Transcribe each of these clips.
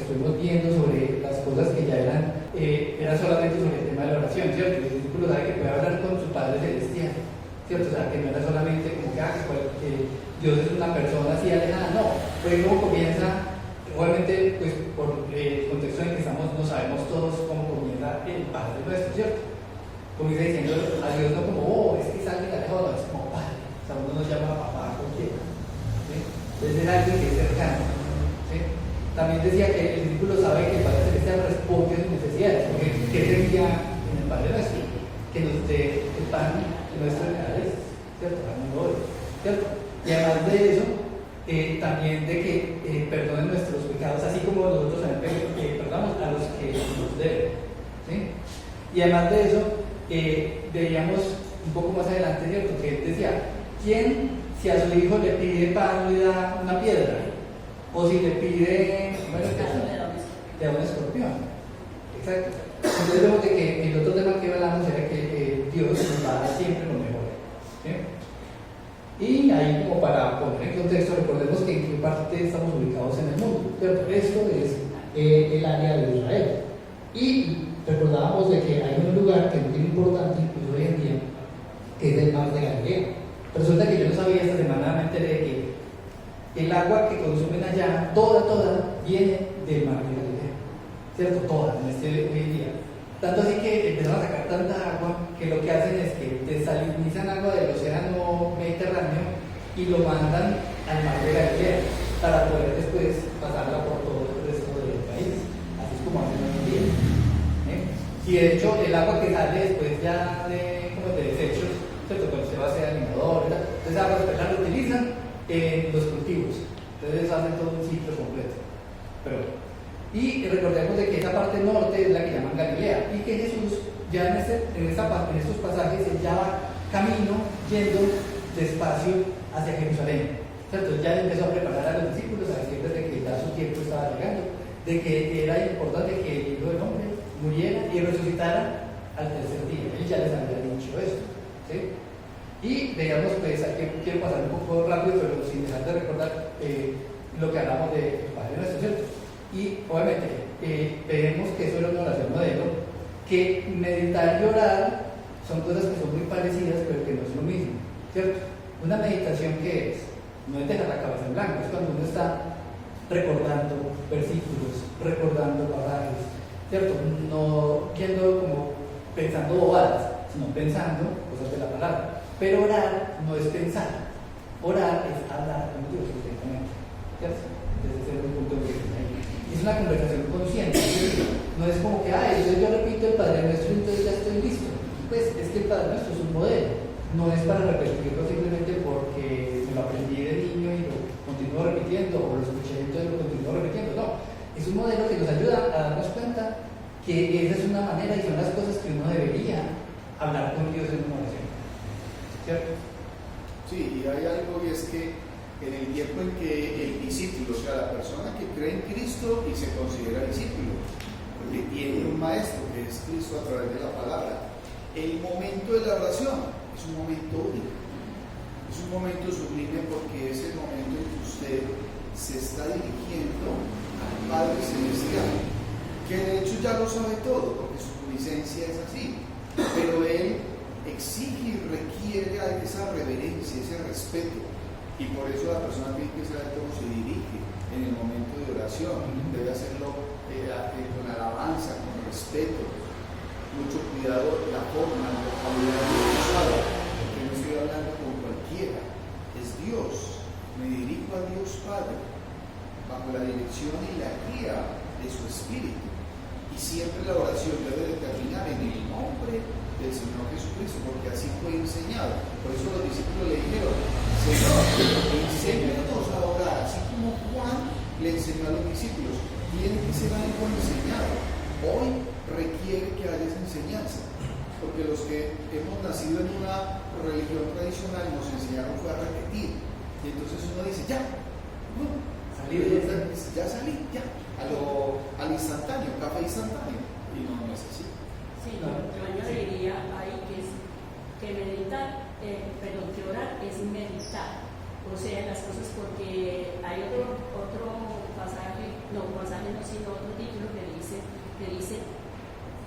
estuvimos viendo sobre las cosas que ya era solamente sobre el tema de la oración, ¿cierto? El discípulo sabe que puede hablar con su Padre Celestial, ¿cierto? O sea, que no era solamente como que Dios es una persona así alejada, no. Pues luego comienza, obviamente, pues por el contexto en el que estamos, no sabemos todos cómo comienza el Padre nuestro, ¿cierto? Comienza diciendo a Dios no como, es que es alguien alejado, no, es como Padre. O sea, uno nos llama papá cualquiera, ¿sí? Entonces es alguien que es cercano, ¿sí? También decía que el discípulo sabe que el Padre Celestial responde a sus necesidades, porque ¿qué sería en el Padre nuestro? Que nos dé el pan nuestro de cada vez, ¿cierto? ¿Cierto? Y además de eso, también de que perdonen nuestros pecados, así como nosotros también perdonamos a los que nos deben, ¿sí? Y además de eso, veíamos un poco más adelante, ¿cierto? Que él decía, ¿quién si a su hijo le pide pan le da una piedra? O si le pide, bueno, le da un escorpión. Exacto. Entonces vemos de que el otro tema que hablamos era que Dios nos va a dar siempre lo mejor, ¿sí? Y ahí, como para poner en contexto, recordemos que en qué parte estamos ubicados en el mundo, ¿cierto? Esto es el área de Israel. Y recordábamos de que hay un lugar que es muy importante, incluso hoy en día, que es el mar de Galilea. Resulta que yo no sabía, esta semana me enteré de que el agua que consumen allá, toda, viene del mar de Galilea, ¿cierto? Toda, en hoy en día. Tanto así que empezaron a sacar tanta agua que lo que hacen es que desalinizan agua del océano Mediterráneo y lo mandan al mar de Galilea para poder después pasarla por todo el resto del país. Así es como hacen hoy en día. Y de hecho el agua que sale después ya de desechos, ¿cierto? Cuando se va a hacer alimentador, entonces agua después la reutilizan en los cultivos. Entonces hacen todo un ciclo completo. Y recordemos de que esa parte norte es la que llaman Galilea y que Jesús ya en estos pasajes él ya va camino yendo despacio hacia Jerusalén, ¿cierto? Ya empezó a preparar a los discípulos a decirles de que ya su tiempo estaba llegando, de que era importante que el Hijo del Hombre muriera y resucitara al tercer día. Él ya les había dicho eso, ¿sí? Y veamos, pues aquí quiero pasar un poco rápido, pero sin dejar de recordar lo que hablamos de Padre Nuestro, ¿cierto? Y obviamente vemos que eso era una oración modelo, que meditar y orar son cosas que son muy parecidas, pero que no es lo mismo, ¿cierto? Una meditación, ¿qué es? No es dejar la cabeza en blanco, es cuando uno está recordando versículos, recordando pasajes, ¿cierto? No yendo como pensando bobadas, sino pensando cosas de la palabra. Pero orar no es pensar, orar es hablar con Dios directamente, ¿cierto? Desde ese es el punto de vista. Es una conversación consciente, ¿sí? No es como que, entonces yo repito el Padre Nuestro y entonces ya estoy listo. Pues es que el Padre Nuestro es un modelo, no es para repetirlo simplemente porque me lo aprendí de niño y lo continúo repitiendo, o lo escuché entonces lo continúo repitiendo, no. Es un modelo que nos ayuda a darnos cuenta que esa es una manera y son las cosas que uno debería hablar con Dios en una oración, ¿cierto? Sí, y hay algo, y es que en el tiempo en que el discípulo, o sea, la persona que cree en Cristo y se considera discípulo, porque tiene un maestro que es Cristo a través de la palabra, el momento de la oración es un momento único, es un momento sublime, porque es el momento en que usted se está dirigiendo al Padre Celestial, que de hecho ya lo sabe todo, porque su licencia es así, pero Él exige y requiere esa reverencia, ese respeto. Y por eso la persona tiene que saber cómo se dirige en el momento de oración. Debe hacerlo con alabanza, con respeto, mucho cuidado la forma, la vocabulario usado, porque no estoy hablando con cualquiera, es Dios. Me dirijo a Dios Padre bajo la dirección y la guía de su Espíritu. Y siempre la oración debe determinar en el nombre del Señor Jesucristo, porque así fue enseñado. Por eso los discípulos le dijeron: Señor, enséñanos a orar, así como Juan le enseñó a los discípulos. Tiene que ser algo enseñado. Hoy requiere que haya esa enseñanza, porque los que hemos nacido en una religión tradicional nos enseñaron fue a repetir, y entonces uno dice: ya salí, al instantáneo, café instantáneo, y no es así. Sí, yo añadiría ahí que meditar, que orar es meditar O sea, las cosas, porque hay otro pasaje, sino otro título que dice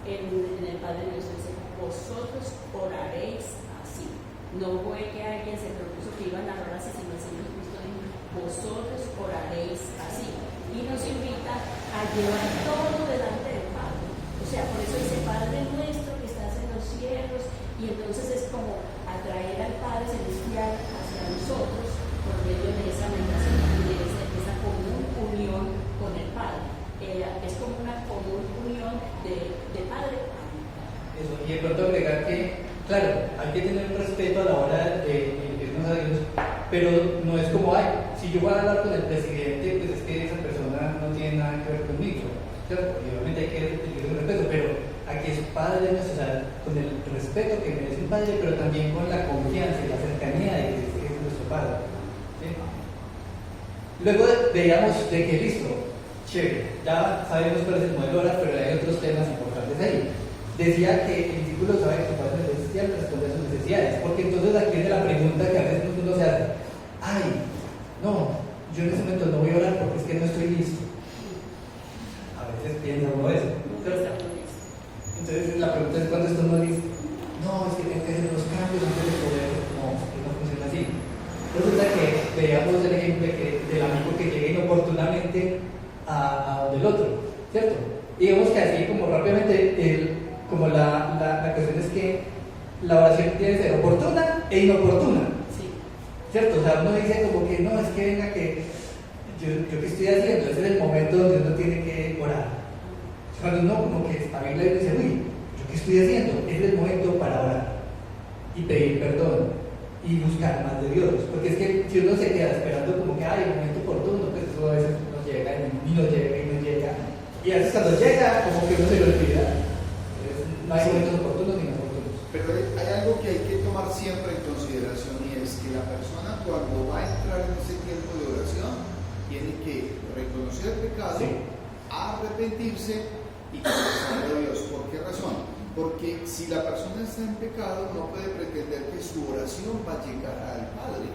en el Padre Nuestro, dice, vosotros oraréis así. No fue que alguien se propuso que iban a orar así, sino el Señor Cristo dijo, vosotros oraréis así. Y nos invita a llevar todo delante del Padre. O sea, por eso dice, Padre Nuestro que estás en los cielos, y entonces es como atraer al Padre Celestial hacia nosotros por medio de esa meditación y de esa común unión con el Padre. Es como una común unión de Padre a Hijo. Eso, y de pronto agregar que, claro, hay que tener un respeto a la hora de irnos a Dios, pero no es como, ay, si yo voy a hablar con el presidente, pues es que esa persona no tiene nada que ver conmigo, ¿cierto? Y obviamente hay que tener un respeto, pero aquí es Padre Nuestro, o sea, con el respeto que merece un Padre, pero también con la confianza y la cercanía de que es nuestro Padre. ¿Sí? Luego veíamos de que listo, chévere, ya sabemos cuál es el modelo ahora, pero hay otros temas importantes ahí. Decía que el discípulo sabe que su Padre Celestial responde a sus necesidades, porque entonces aquí viene la pregunta que a veces uno se hace, ay, no, yo en ese momento no voy a orar porque es que no estoy listo. A veces piensa uno eso, ¿cierto? Entonces la pregunta es, ¿cuándo esto no listo? No, es que tengo que hacer unos cambios antes de poder, no, es que no funciona así. Resulta que veamos el ejemplo del amigo que llega inoportunamente a donde el otro, ¿cierto? Y vemos que así como rápidamente como la cuestión es que la oración tiene que ser oportuna e inoportuna. Sí. ¿Cierto? O sea, uno dice como que no, es que venga que yo qué estoy haciendo, ese es el momento donde uno tiene que orar. Cuando uno como que está bien y dice, uy, ¿yo qué estoy haciendo? Ese es el momento para orar y pedir perdón y buscar más de Dios. Porque es que si uno se queda esperando como que hay un momento oportuno, pues eso a veces no llega y no llega y no llega. Y a veces cuando llega, como que uno se lo olvida. No hay momentos oportunos ni inoportunos. Pero hay algo que hay que tomar siempre en consideración, y es que la persona cuando va a entrar en ese tiempo de oración tiene que reconocer el pecado, sí, arrepentirse y confesar a Dios. ¿Por qué razón? Porque si la persona está en pecado no puede pretender que su oración va a llegar al Padre,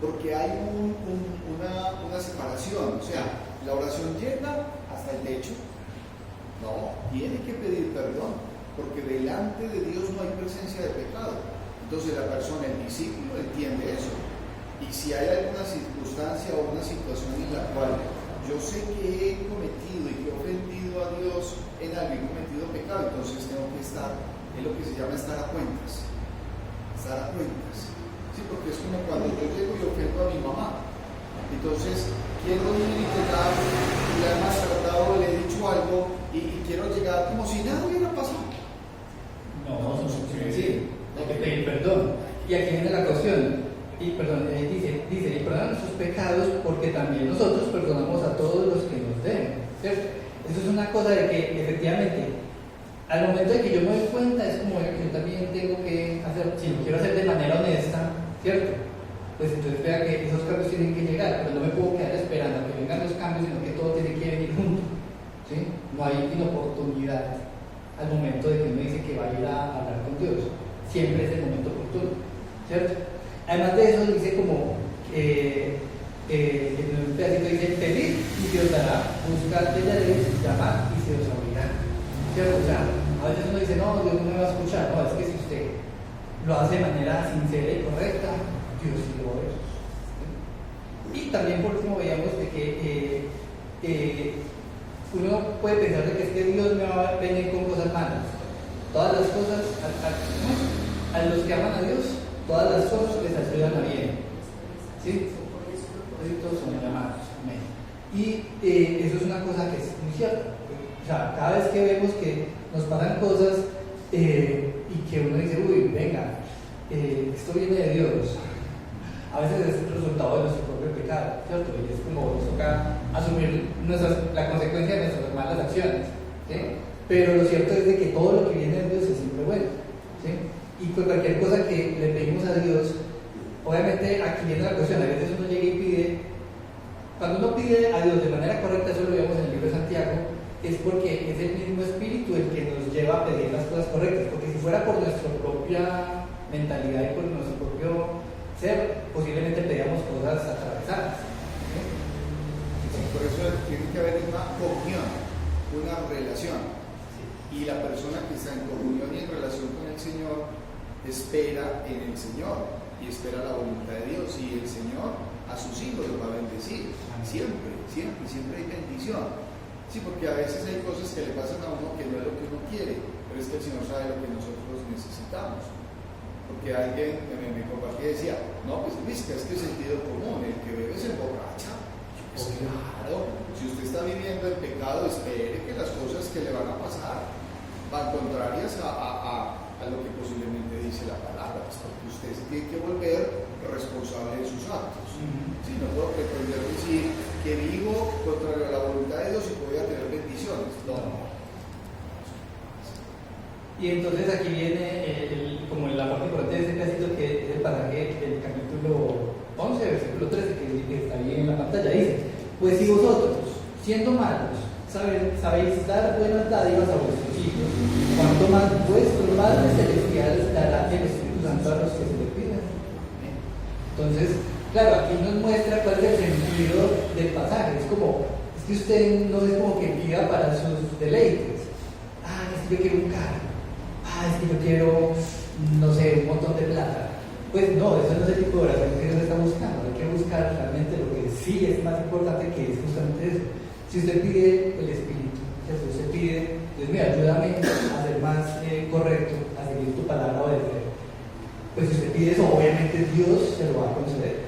porque hay una separación. O sea, la oración llega hasta el techo. No, tiene que pedir perdón, porque delante de Dios no hay presencia de pecado. Entonces la persona, el discípulo, entiende eso. Y si hay alguna circunstancia o una situación en la cual yo sé que he cometido y que he ofendido a Dios en algo, he cometido pecado, entonces tengo que estar, es lo que se llama estar a cuentas. Estar a cuentas. Sí, porque es como cuando yo llego y ofendo a mi mamá. Entonces quiero ir y llegar, y le he maltratado, le he dicho algo, y quiero llegar como si nada hubiera pasado. No, sí, hay que pedir perdón. Y aquí viene la cuestión. Y perdón, dice, y perdonan sus pecados porque también nosotros perdonamos a todos los que nos deben, ¿cierto? Eso es una cosa de que efectivamente, al momento de que yo me doy cuenta, es como que yo también tengo que hacer, si lo quiero hacer de manera honesta, ¿cierto? Pues entonces vea que esos cambios tienen que llegar, pero no me puedo quedar esperando a que vengan los cambios, sino que todo tiene que venir junto, ¿sí? No hay inoportunidad al momento de que uno dice que va a ir a hablar con Dios, siempre es el momento oportuno, ¿cierto? Además de eso dice como en un pedacito dice pedir y se os dará, buscar y hallaréis, llamar y se os abrirá, ¿cierto? O sea, a veces uno dice no, Dios no me va a escuchar, no, es que si usted lo hace de manera sincera y correcta, Dios sí lo va a ver. Y también por último veíamos de que uno puede pensar de que es que Dios me va a venir con cosas malas. Todas las cosas, a los que aman a Dios, todas las cosas les ayudan a bien. ¿Sí? Todos son llamados. Amén. Y eso es una cosa que es muy cierta. O sea, cada vez que vemos que nos pasan cosas y que uno dice, uy, venga, esto viene de Dios. A veces es el resultado de nuestro propio pecado, ¿cierto? Y es como nos toca asumir la consecuencia de nuestras malas acciones, ¿sí? Pero lo cierto es de que todo lo que viene de Dios es siempre bueno, ¿sí? Y pues cualquier cosa que le pedimos a Dios, obviamente aquí viene la cuestión, a veces uno llega y pide, cuando uno pide a Dios de manera correcta, eso lo vemos en el libro de Santiago, es porque es el mismo espíritu el que nos lleva a pedir las cosas correctas, porque si fuera por nuestra propia mentalidad y por nuestro propio ser, posiblemente pedíamos cosas el Señor espera en el Señor y espera la voluntad de Dios, y el Señor a sus hijos los va a bendecir. Siempre, siempre, siempre hay bendición. Sí, porque a veces hay cosas que le pasan a uno que no es lo que uno quiere, pero es que el Señor sabe lo que nosotros necesitamos. Porque alguien me compartía y decía, no, pues viste, es que es sentido común, el que bebe se emborracha. Pues claro, si usted está viviendo el pecado, espere que las cosas que le van a pasar van contrarias a lo que posiblemente dice la palabra, pues porque usted se tiene que volver responsable de sus actos. Sí, no puedo pretender decir que vivo contrario a la voluntad de Dios y voy a tener bendiciones. No. Y entonces aquí viene como la parte importante de ese pedacito, que es el pasaje del capítulo 11, versículo 13, que está ahí en la pantalla. Dice: pues si vosotros, siendo malos, sabéis dar buenas dádivas a vuestros hijos, cuanto más vuestro Padre Celestial dará el Espíritu Santo a los que se le pidan. Entonces, claro, aquí nos muestra cuál es el sentido del pasaje. Es que usted no es como que pida para sus deleites. Es que yo quiero un carro. Es que yo quiero, no sé, un montón de plata. Pues no, eso no es el tipo de oración que Dios está buscando. Hay que buscar realmente lo que sí es más importante, que es justamente eso. Si usted pide el Espíritu, si usted pide, Dios mío, ayúdame a ser más correcto, a seguir tu palabra o deber, pues si usted pide eso, obviamente Dios se lo va a conceder.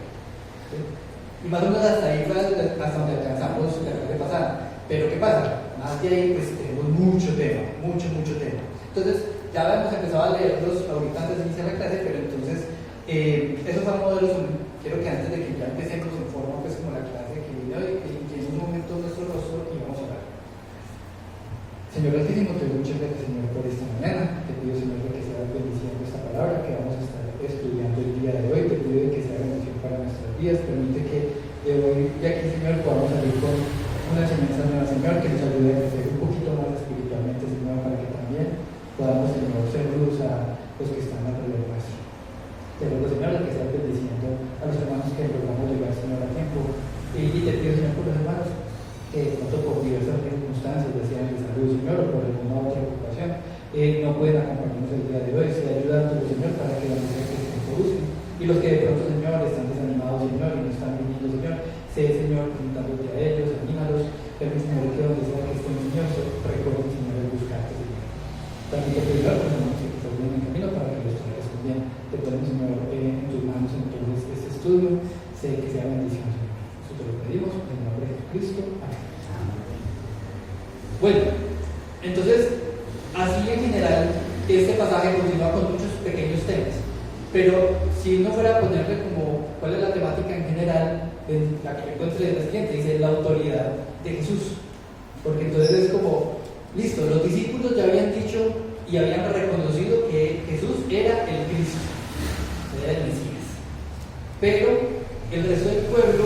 ¿Sí? Y más o menos hasta ahí fue hasta donde alcanzamos la clase pasada. Pero ¿qué pasa? Más de ahí pues tenemos mucho tema, mucho tema. Entonces, ya hemos empezado a leerlos ahorita antes de iniciar la clase, pero entonces, esos son modelos. Quiero que antes de que ya empecemos en forma, pues como la clase que viene hoy, que en un momento nuestro rostro y vamos a orar. Señor Altísimo, te doy muchas gracias, Señor, por esta mañana. Te pido, Señor, que sea bendiciendo esta palabra que vamos a estar estudiando el día de hoy. Te pido que sea bendición para nuestras vidas. Permite que de hoy y aquí, Señor, podamos salir con una enseñanza nueva, Señor, que nos ayude a crecer un poquito más espiritualmente, Señor, para que también podamos, Señor, ser luz a los que están alrededor nuestro. Te ruego, Señor, que estés bendiciendo a los hermanos que logramos llegar, Señor, a tiempo. Y te pido, Señor, por los hermanos que pronto por diversas circunstancias, ya sean de salud, Señor, o por alguna otra ocupación, no pueden acompañarnos el día de hoy. Sea ayudando, Señor, para que la música que se producen. Y los que de pronto, Señor, están desanimados, Señor, y no están viniendo, Señor, sé, Señor, preguntándote a ellos, anímalos. Permite, Señor, que donde sea que estén, Señor, recuerden, Señor, el buscarte, Señor. También te pido, hermanos, que te en el camino para que los traigas bien. Te ponemos, Señor, en tus manos entonces este estudio. Sé que sea bendición, Señor. Eso te lo pedimos en el nombre de Jesucristo. Amén. Bueno, entonces, así en general, este pasaje continúa con muchos pequeños temas. Pero si uno fuera a ponerle como cuál es la temática en general, la que encuentre en la siguiente, dice la autoridad de Jesús. Porque entonces es como, listo, los discípulos ya habían dicho y habían reconocido que Jesús era el Cristo, era el Mesías. Pero el resto del pueblo,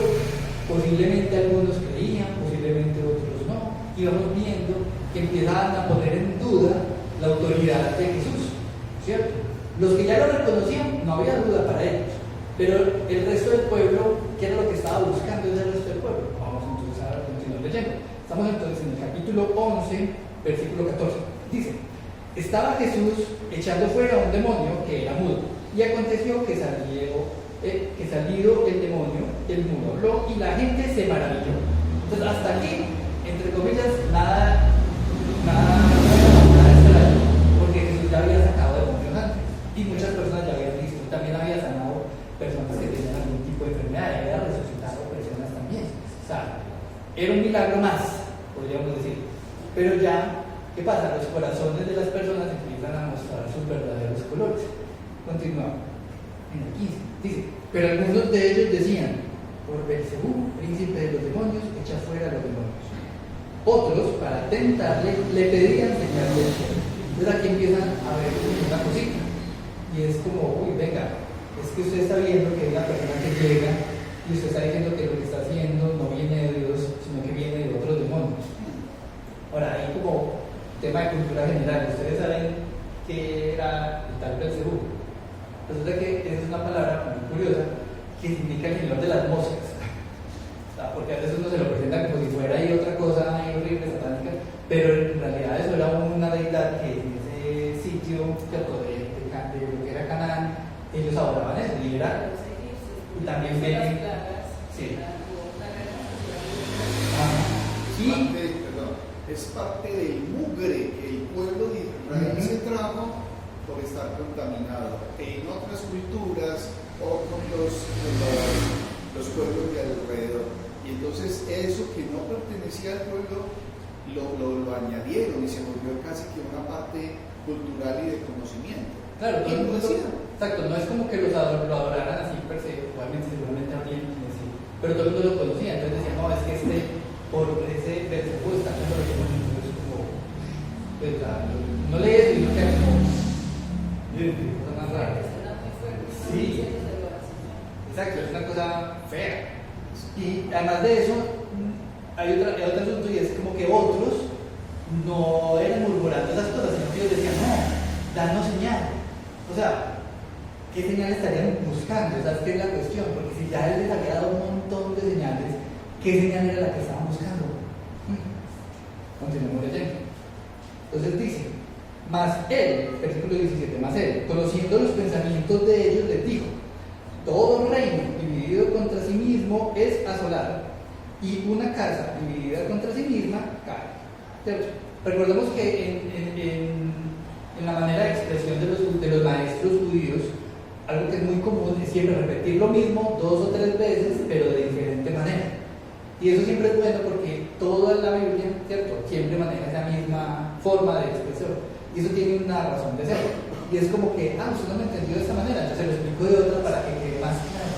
posiblemente algunos creían, posiblemente otros no, y vamos viendo que empezaban a poner en duda la autoridad de Jesús, ¿cierto? Los que ya lo reconocían, no había duda para ellos, pero el resto del pueblo, ¿qué era lo que estaba buscando el resto del pueblo? Vamos entonces a continuar leyendo. Estamos entonces en el capítulo 11, versículo 14. Dice: estaba Jesús echando fuera un demonio que era mudo, y aconteció que salido el demonio, el mudo habló y la gente se maravilló. Entonces hasta aquí, entre comillas, nada extraño, porque Jesús ya había sacado demonios antes y muchas personas ya habían visto. También había sanado personas que tenían algún tipo de enfermedad, había resucitado personas también. O sea, era un milagro más, podríamos decir. Pero ya, ¿qué pasa? Los corazones de las personas empiezan a mostrar sus verdaderos colores. Continúa en el 15. Dice: pero algunos de ellos decían: por Beelzebú, príncipe de los demonios, echa fuera a los demonios. Otros, para tentarle, le pedían señal del cielo. Entonces aquí empiezan a ver una cosita. Y es como, uy, venga, es que usted está viendo que es la persona que llega y usted está diciendo que lo que está haciendo no viene de Dios, sino que viene de otros demonios. Ahora, ahí como tema de cultura general, ustedes saben que era el tal Beelzebú. Resulta que esa es una palabra muy curiosa que significa el señor de las moscas. Porque a veces uno se lo presenta como si fuera ahí otra cosa ahí horrible, satánica, pero en realidad eso era una deidad que en ese sitio, ¿cierto?, de ellos adoraban eso, liberar. Y también ven. Sí. Es parte del mugre que el pueblo de Israel se trajo por estar contaminado. En otras culturas o con los pueblos de alrededor. Y entonces eso que no pertenecía al pueblo lo añadieron y se volvió casi que una parte cultural y de conocimiento. Claro, y lo decían. Exacto, no es como que lo adoraran así per se, igualmente seguramente habría quienes sí, pero todo el mundo lo conocía, entonces decían, no, es que por ese versículo está haciendo lo que es como, pues, no lees eso y no queda como, cosa más rara. Sí, exacto, es una cosa fea. Y además de eso, hay otro asunto y es como que otros no eran murmurando esas cosas, sino que ellos decían, no, danos señal. O sea, ¿qué señal estarían buscando? Esa es la cuestión, porque si ya él les había dado un montón de señales, ¿qué señal era la que estaban buscando? Continuemos leyendo. Entonces dice, mas él, versículo 17, mas él, conociendo los pensamientos de ellos, les dijo, todo reino dividido contra sí mismo es asolado, y una casa dividida contra sí misma cae. ¿Cierto? Recordemos que en la manera de expresión de los maestros judíos, algo que es muy común es siempre repetir lo mismo 2 o 3 veces, pero de diferente manera. Y eso siempre es bueno porque toda la Biblia, ¿cierto?, siempre maneja esa misma forma de expresión. Y eso tiene una razón de ser. Y es como que, usted no me entendió de esta manera, entonces lo explico de otra para que quede más claro.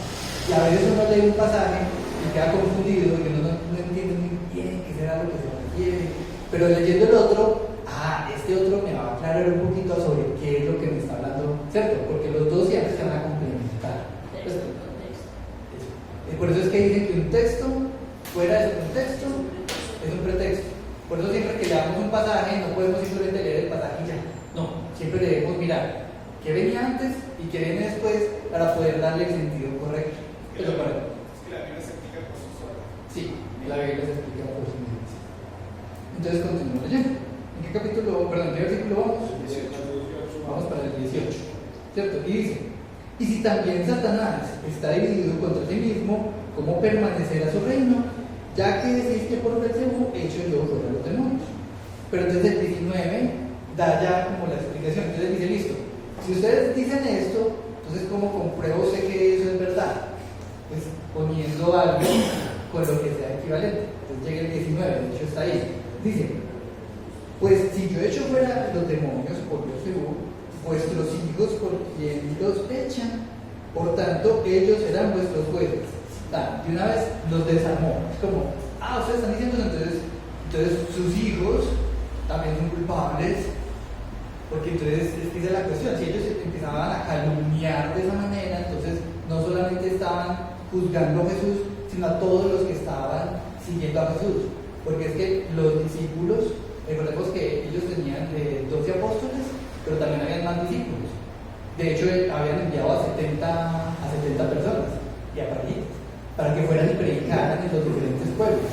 Y a veces uno lee un pasaje y queda confundido y uno no entiende muy bien qué será lo que se refiere. Pero leyendo el otro, este otro me va a aclarar un poquito sobre qué es lo que me está hablando, ¿cierto? Porque los dos siempre se van a complementar. Por eso es que dicen que un texto fuera de su contexto es un pretexto. Por eso siempre que leamos un pasaje no podemos simplemente leer el pasaje y ya. No, siempre debemos mirar qué venía antes y qué viene después para poder darle el sentido correcto. Es que la Biblia se explica por sí sola. Sí, la Biblia se explica por sí misma. Entonces continuamos leyendo. ¿En qué capítulo, perdón, qué versículo vamos? 18. Vamos para el 18. ¿Cierto? Y dice, y si también Satanás está dividido contra sí mismo, ¿cómo permanecerá su reino? Ya que decís que por Beelzebú he hecho yo fuera los demonios. Pero entonces el 19 da ya como la explicación. Entonces dice, listo, si ustedes dicen esto, entonces ¿cómo compruebo usted que eso es verdad? Pues poniendo algo con lo que sea equivalente. Entonces llega el 19, de hecho está ahí. Dice, pues si yo echo fuera los demonios por Beelzebú, vuestros hijos por quien los echan, por tanto ellos serán vuestros jueces. De una vez los desarmó. Es como, ustedes están diciendo entonces sus hijos también son culpables, porque entonces esa es la cuestión. Si ellos empezaban a calumniar de esa manera, entonces no solamente estaban juzgando a Jesús, sino a todos los que estaban siguiendo a Jesús. Porque es que los discípulos, recordemos que ellos tenían 12 apóstoles, pero también habían más discípulos. De hecho, habían enviado a 70 personas y a París, para que fueran y predicaran en los diferentes pueblos.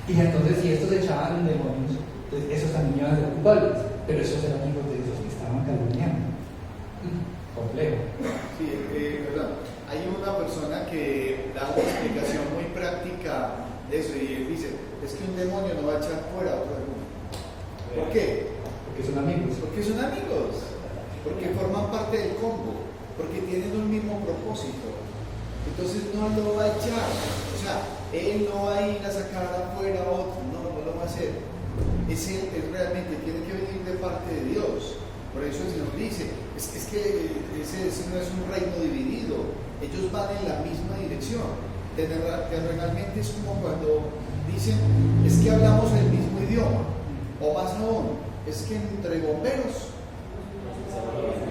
Y entonces, si estos echaban demonios, entonces esos también iban a ser culpables, pero esos eran hijos de esos que estaban calumniando. Complejo. Sí, verdad. Hay una persona que da una explicación muy práctica de eso y él dice, es que un demonio no va a echar fuera a otro demonio. ¿Por qué? Porque son amigos. Porque son amigos, porque forman parte del combo, porque tienen un mismo propósito. Entonces no lo va a echar, o sea, él no va a ir a sacar afuera a otro, no lo va a hacer. Es realmente tiene que venir de parte de Dios. Por eso el Señor dice, es que ese no es un reino dividido, ellos van en la misma dirección. Terrenalmente es como cuando dicen, es que hablamos el mismo idioma, o más aún, es que entre bomberos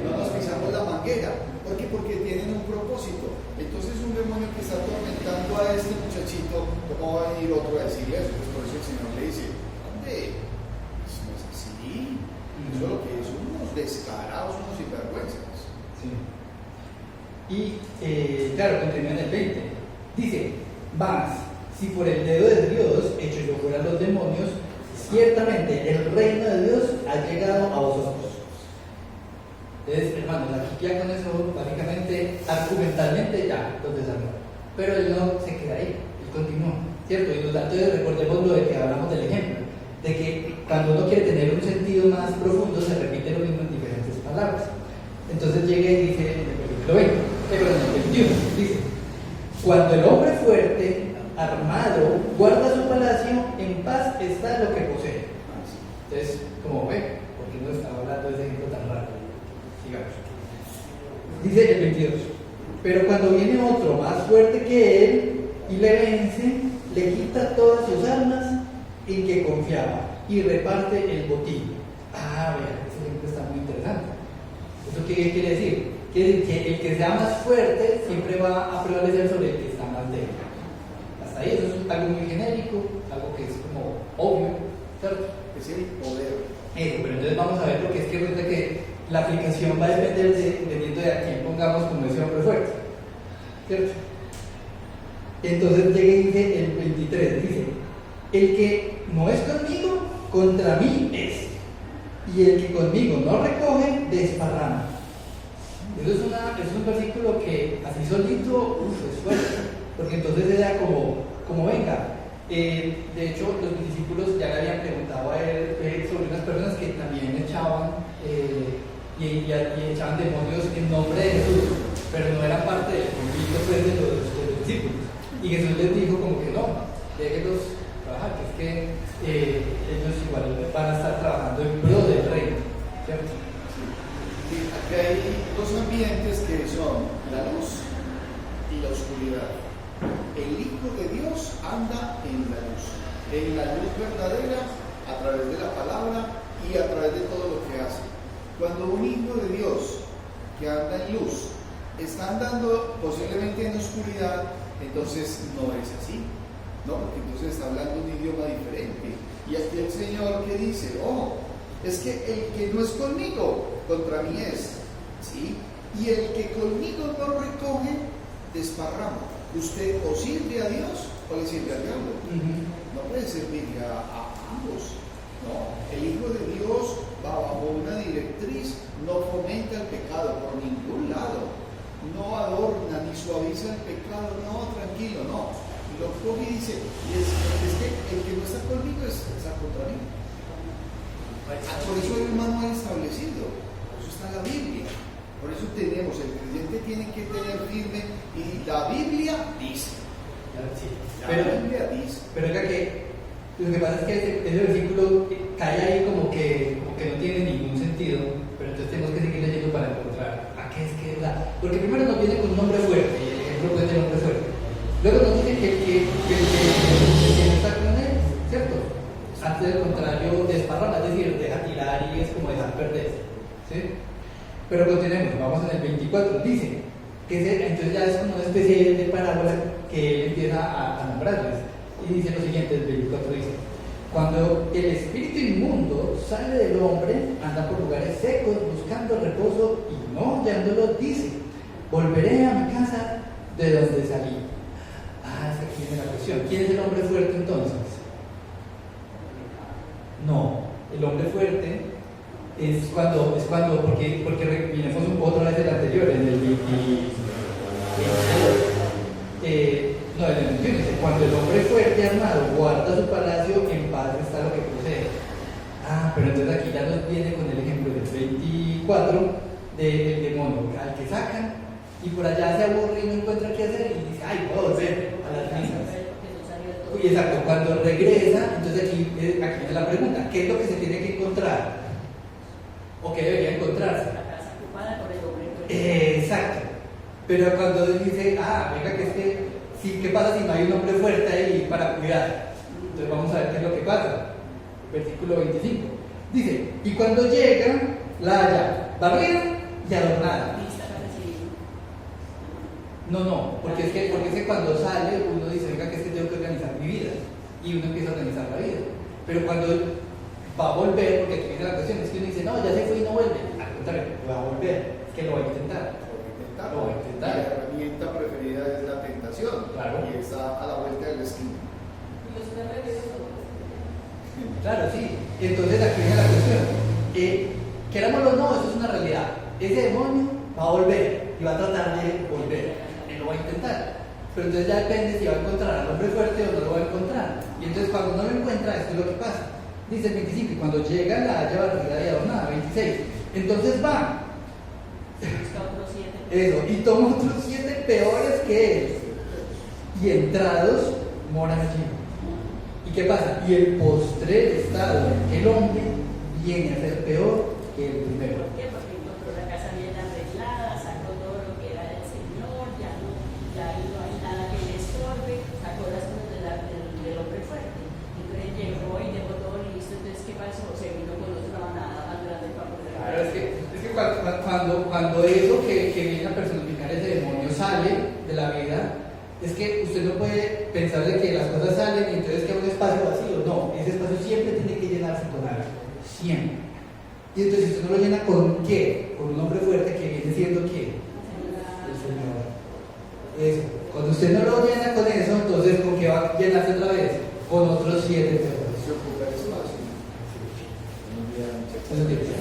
no nos pisamos la manguera. ¿Por qué? Porque tienen un propósito. Entonces un demonio que está atormentando a este muchachito, ¿cómo va a ir otro a decirle eso? Pues por eso el Señor le dice, ¿dónde? Eso no es así. Eso es lo que son unos descarados, unos sinvergüenzas. Sí. Y claro, continúa en el 20. Dice, mas, si por el dedo de Dios echo yo fuera los demonios, ciertamente el reino de Dios ha llegado a vosotros. Entonces, hermanos, aquí ya con eso, básicamente, argumentalmente ya los desarrolló. Pero él no se queda ahí, él continúa, ¿cierto? Y los datos, recordemos lo de que hablamos del ejemplo, de que cuando uno quiere tener un sentido más profundo, se repite lo mismo en diferentes palabras. Entonces llega y dice en el versículo 20, perdón, en el 21, dice: cuando el hombre fuerte, armado, guarda su palacio, en paz está lo que posee. Entonces, como ve, ¿por qué no estaba hablando de ese ejemplo tan raro? Sigamos. Dice el 22: pero cuando viene otro más fuerte que él y le vence, le quita todas sus armas en que confiaba y reparte el botín. Ah, vean, ese ejemplo está muy interesante. ¿Eso qué quiere decir? Quiere decir que el que sea más fuerte siempre va a prevalecer sobre el que está más débil. Hasta ahí, eso es algo muy genérico, algo que es como obvio, ¿cierto? Es el poder. Pero entonces vamos a ver, porque es que resulta que la aplicación va a depender dependiendo de a quién pongamos como ese hombre fuerte, ¿cierto? Entonces llega y dice el 23, dice: el que no es conmigo, contra mí es, y el que conmigo no recoge, desparrama. Eso es un versículo que así solito, es fuerte, porque entonces era como venga. De hecho, los discípulos ya le habían preguntado a él sobre unas personas que también echaban y echaban demonios en nombre de Jesús, pero no eran parte del conflicto pues, de los discípulos. Y Jesús les dijo como que no, déjenlos trabajar, que es que ellos igual van a estar trabajando en pro del reino, ¿cierto? Sí, aquí hay dos ambientes que son la luz y la oscuridad. El Hijo de Dios anda en la luz verdadera, a través de la palabra y a través de todo lo que hace. Cuando un Hijo de Dios que anda en luz está andando posiblemente en oscuridad, entonces no es así, ¿no? Porque entonces está hablando un idioma diferente. Y aquí el Señor que dice: oh, es que el que no es conmigo, contra mí es, ¿sí? Y el que conmigo no recoge, desparrama. Usted o sirve a Dios o le sirve al diablo. No puede servir a ambos. No, el Hijo de Dios va bajo una directriz, no fomenta el pecado por ningún lado, no adorna ni suaviza el pecado, no, tranquilo, no. Lo coge y dice: es que el que no está conmigo está contra mí. Por eso hay un manual establecido, por eso está la Biblia. Por eso tenemos, el creyente tiene que tener firme, y la Biblia dice. Sí. La Biblia dice. Pero acá que lo que pasa es que ese versículo cae ahí como que no tiene ningún sentido, pero entonces tenemos que seguir leyendo para encontrar a qué es que es la. Porque primero nos viene con un nombre fuerte, y el ejemplo puede ser nombre fuerte. Luego nos dice que no está con él, ¿cierto? Antes del contrario, desparrama, es decir, deja tirar y es como dejar perder, ¿sí? Pero continuemos, vamos en el 24, dice que entonces ya es como una especie de parábola que él empieza a nombrarles. Y dice lo siguiente, el 24 dice: cuando el espíritu inmundo sale del hombre, anda por lugares secos buscando reposo y no hallándolo, dice: volveré a mi casa de donde salí. Ah, esa aquí viene la cuestión. ¿Quién es el hombre fuerte entonces? No, el hombre fuerte es cuando porque miremos otra vez el anterior, en el 20, no, en el 21 dice: cuando el hombre fuerte armado guarda su palacio, en paz está lo que posee. Ah, pero entonces aquí ya nos viene con el ejemplo del 24 del demonio al que sacan y por allá se aburre y no encuentra qué hacer y dice: ay, puedo volver a las mismas. Y exacto, cuando regresa, entonces aquí viene la pregunta: ¿qué es lo que se tiene que encontrar? ¿O qué debería encontrarse? La casa ocupada por el hombre. Exacto. Pero cuando dice: venga, que es que, sí, ¿qué pasa si no hay un hombre fuerte ahí para cuidar? Entonces vamos a ver qué es lo que pasa. Versículo 25. Dice: y cuando llega, la halla barrida y adornada. No, porque es que cuando sale uno dice: venga, que es que tengo que organizar mi vida. Y uno empieza a organizar la vida. Pero cuando va a volver, porque aquí viene la cuestión, es que uno dice: no, ya se fue y no vuelve. Al contrario, va a volver, es que lo va a intentar. La herramienta preferida es la tentación. Claro. Y está a la vuelta del esquina. Claro, sí. Entonces aquí viene la cuestión. Querámoslo o no, eso es una realidad. ese demonio va a volver y va a tratar de volver, él lo va a intentar. Pero entonces ya depende si va a encontrar al hombre fuerte o no lo va a encontrar. Y entonces cuando no lo encuentra, esto es lo que pasa. Dice el 25, y cuando llega la haya barrida y adornada, 26. Entonces va. Eso, y toma otros 7 peores que él. Y entrados moran allí. ¿Y qué pasa? Y el postre estado el hombre viene a ser peor que el primero. ¿Por qué? Porque encontró la casa bien arreglada, sacó todo lo que era del Señor, ya ahí no hay nada que le estorbe, sacó las cosas del hombre fuerte. Entonces llegó y dejó todo listo. Entonces, ¿qué pasó? Se vino con otra manada más grande para poder. Claro, es que cuando eso que viene a personificar ese demonio sale de la vida, es que usted no puede pensar de que las cosas salen y entonces queda un espacio vacío. No, ese espacio siempre tiene que llenarse con algo. Siempre. Y entonces usted no lo llena con ¿qué? Con un hombre fuerte que viene siendo ¿qué? El Señor. Eso. Cuando usted no lo llena con eso, entonces ¿con qué va a llenarse otra vez? Con otros 7 peores. Se ocupa el espacio. Eso es lo que dice.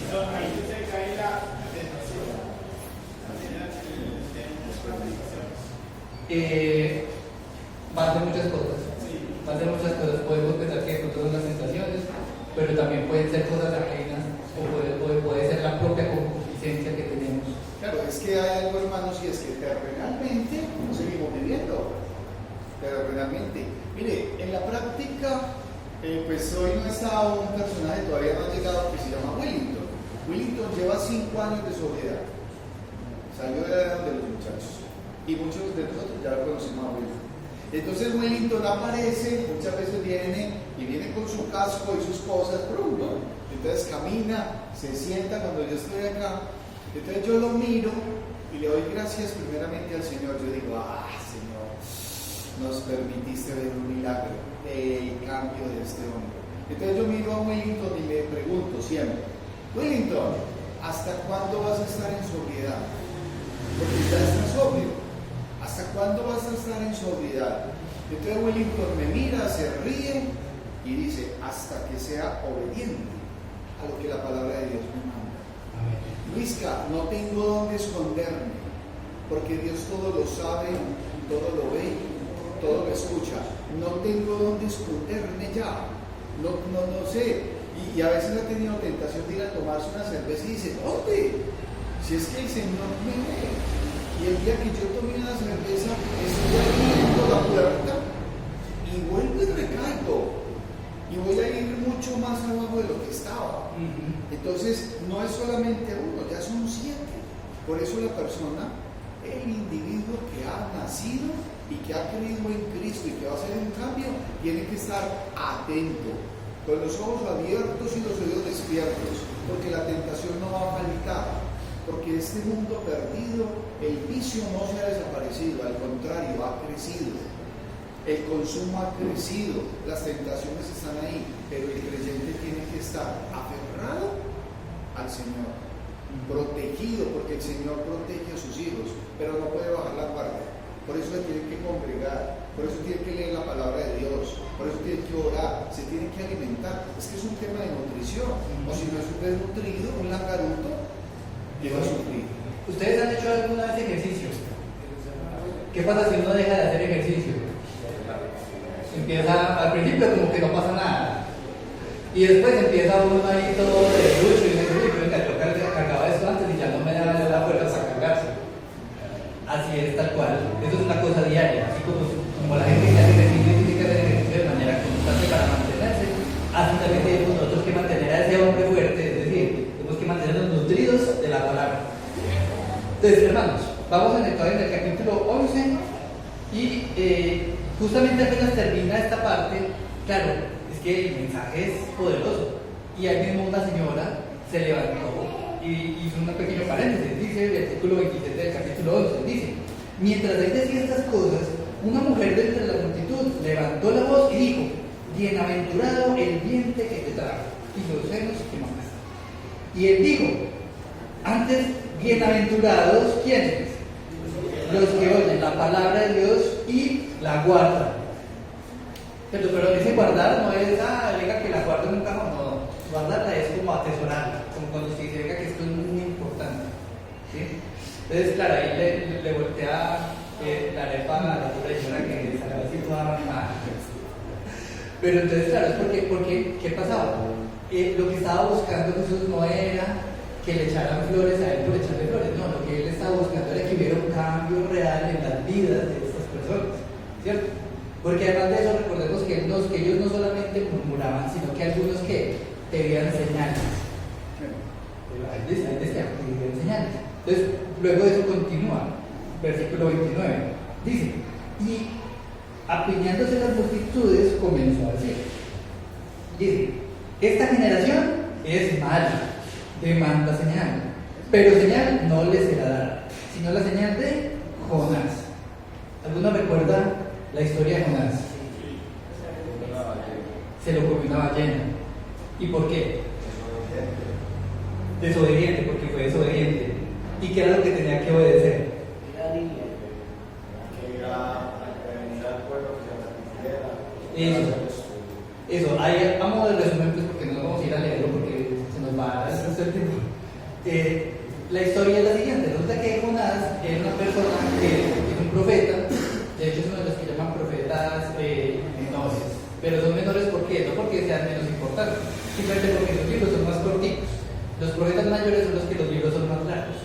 Ahí se cae la tentación. Va a hacer muchas cosas. Va a hacer muchas cosas. Podemos pensar que con todas las sensaciones, pero también pueden ser cosas ajenas o puede ser la propia concupiscencia que tenemos. Claro, es que hay algo, hermanos, y es que terrenalmente seguimos viviendo. Terrenalmente. Mire, en la práctica, pues hoy no está un personaje, todavía no ha llegado, que se llama Wellington. Wellington lleva 5 años de sobriedad. Salió de la edad de los muchachos. Y muchos de nosotros ya lo conocimos a Wellington. Entonces Wellington aparece, muchas veces viene con su casco y sus cosas, ¡brum! Entonces camina, se sienta cuando yo estoy acá. Entonces yo lo miro y le doy gracias primeramente al Señor. Yo digo, Señor, nos permitiste ver un milagro, el cambio de este hombre. Entonces yo miro a Wellington y le pregunto siempre, Wellington, ¿hasta cuándo vas a estar en sobriedad? Porque ya estás sobrio. ¿Hasta cuándo vas a estar en sobriedad? Entonces Wellington me mira, se ríe y dice, hasta que sea obediente a lo que la palabra de Dios me manda. Luisca, no tengo dónde esconderme, porque Dios todo lo sabe, todo lo ve, todo lo escucha. No tengo dónde esconderme ya. No sé. Y a veces ha tenido tentación de ir a tomarse una cerveza y dice, ¿dónde? Si es que el Señor me ve. Y el día que yo tomé una cerveza, estoy abriendo la puerta y vuelvo y recaigo. Y voy a ir mucho más abajo de lo que estaba. Entonces, no es solamente uno, ya son 7. Por eso la persona, el individuo que ha nacido y que ha creído en Cristo y que va a hacer un cambio, tiene que estar atento, con los ojos abiertos y los oídos despiertos, porque la tentación no va a faltar. Porque este mundo perdido, el vicio no se ha desaparecido, al contrario, ha crecido. El consumo ha crecido, las tentaciones están ahí, pero el creyente tiene que estar aferrado al Señor, protegido, porque el Señor protege a sus hijos, pero no puede bajar la guardia. Por eso se tiene que congregar, por eso tiene que leer la palabra de Dios, por eso tiene que orar, se tiene que alimentar. Es que es un tema de nutrición, o si no es un desnutrido, un langaruto, que va a sufrir. ¿Ustedes han hecho alguna vez ejercicio? ¿Qué pasa si uno deja de hacer ejercicio? Empieza, al principio como que no pasa nada. Y después empieza uno ahí todo de lucho y dice, venga, yo cargaba esto antes y ya no me da la fuerza para cargarse. Así es, tal cual. Eso es una cosa diaria. Así como la gente que hace ejercicio tiene que hacer ejercicio de manera constante para mantenerse, así también tenemos nosotros que mantener a ese hombre fuerte, es decir, tenemos que mantenernos nutridos de la palabra. Entonces, hermanos, vamos a entrar en el capítulo 11 y justamente apenas termina esta parte, claro, es que el mensaje es poderoso. Y ahí mismo una señora se levantó y hizo un pequeño paréntesis, dice el versículo 27 del capítulo 11, dice, mientras él decía estas cosas, una mujer de entre la multitud levantó la voz y dijo, bienaventurado el vientre que te trajo y los senos que mamaste. Y él dijo, antes, bienaventurados, ¿quiénes? Los que oyen la palabra de Dios y la guardan. Pero ese guardar no es, venga que la guardo en un cajón, no. Guardarla es como atesorarla, como cuando usted dice, venga, que esto es muy importante. ¿Sí? Entonces, claro, ahí le voltea la arepa a la otra señora que salió así toda mal. Pero entonces, claro, es porque ¿qué pasaba? Lo que estaba buscando Jesús no era que le echaran flores a él por echarle flores, no, lo que él estaba buscando era que hubiera un cambio real en las vidas de estas personas, ¿cierto? Porque además de eso, recordemos que ellos no solamente murmuraban, sino que algunos que pedían señales. Ahí decía que pedían señales. Entonces, luego de eso continúa, versículo 29, dice, y apiñándose las multitudes comenzó a decir, dice, esta generación es mala, demanda señal, pero señal no le será dada, sino la señal de Jonás. ¿Alguno recuerda la historia de Jonás? Se lo comió una ballena. ¿Y por qué? Desobediente, porque fue desobediente. ¿Y qué era lo que tenía que obedecer? Eso, ahí vamos a resumen pues, porque no nos vamos a ir a leerlo porque se nos va a hacer el tiempo. La historia es la siguiente, resulta que Jonás es una persona que es un profeta, de hecho es uno de los que llaman profetas menores, pero son menores ¿por qué? No porque sean menos importantes, simplemente porque los libros son más cortitos. Los profetas mayores son los que los libros son más largos,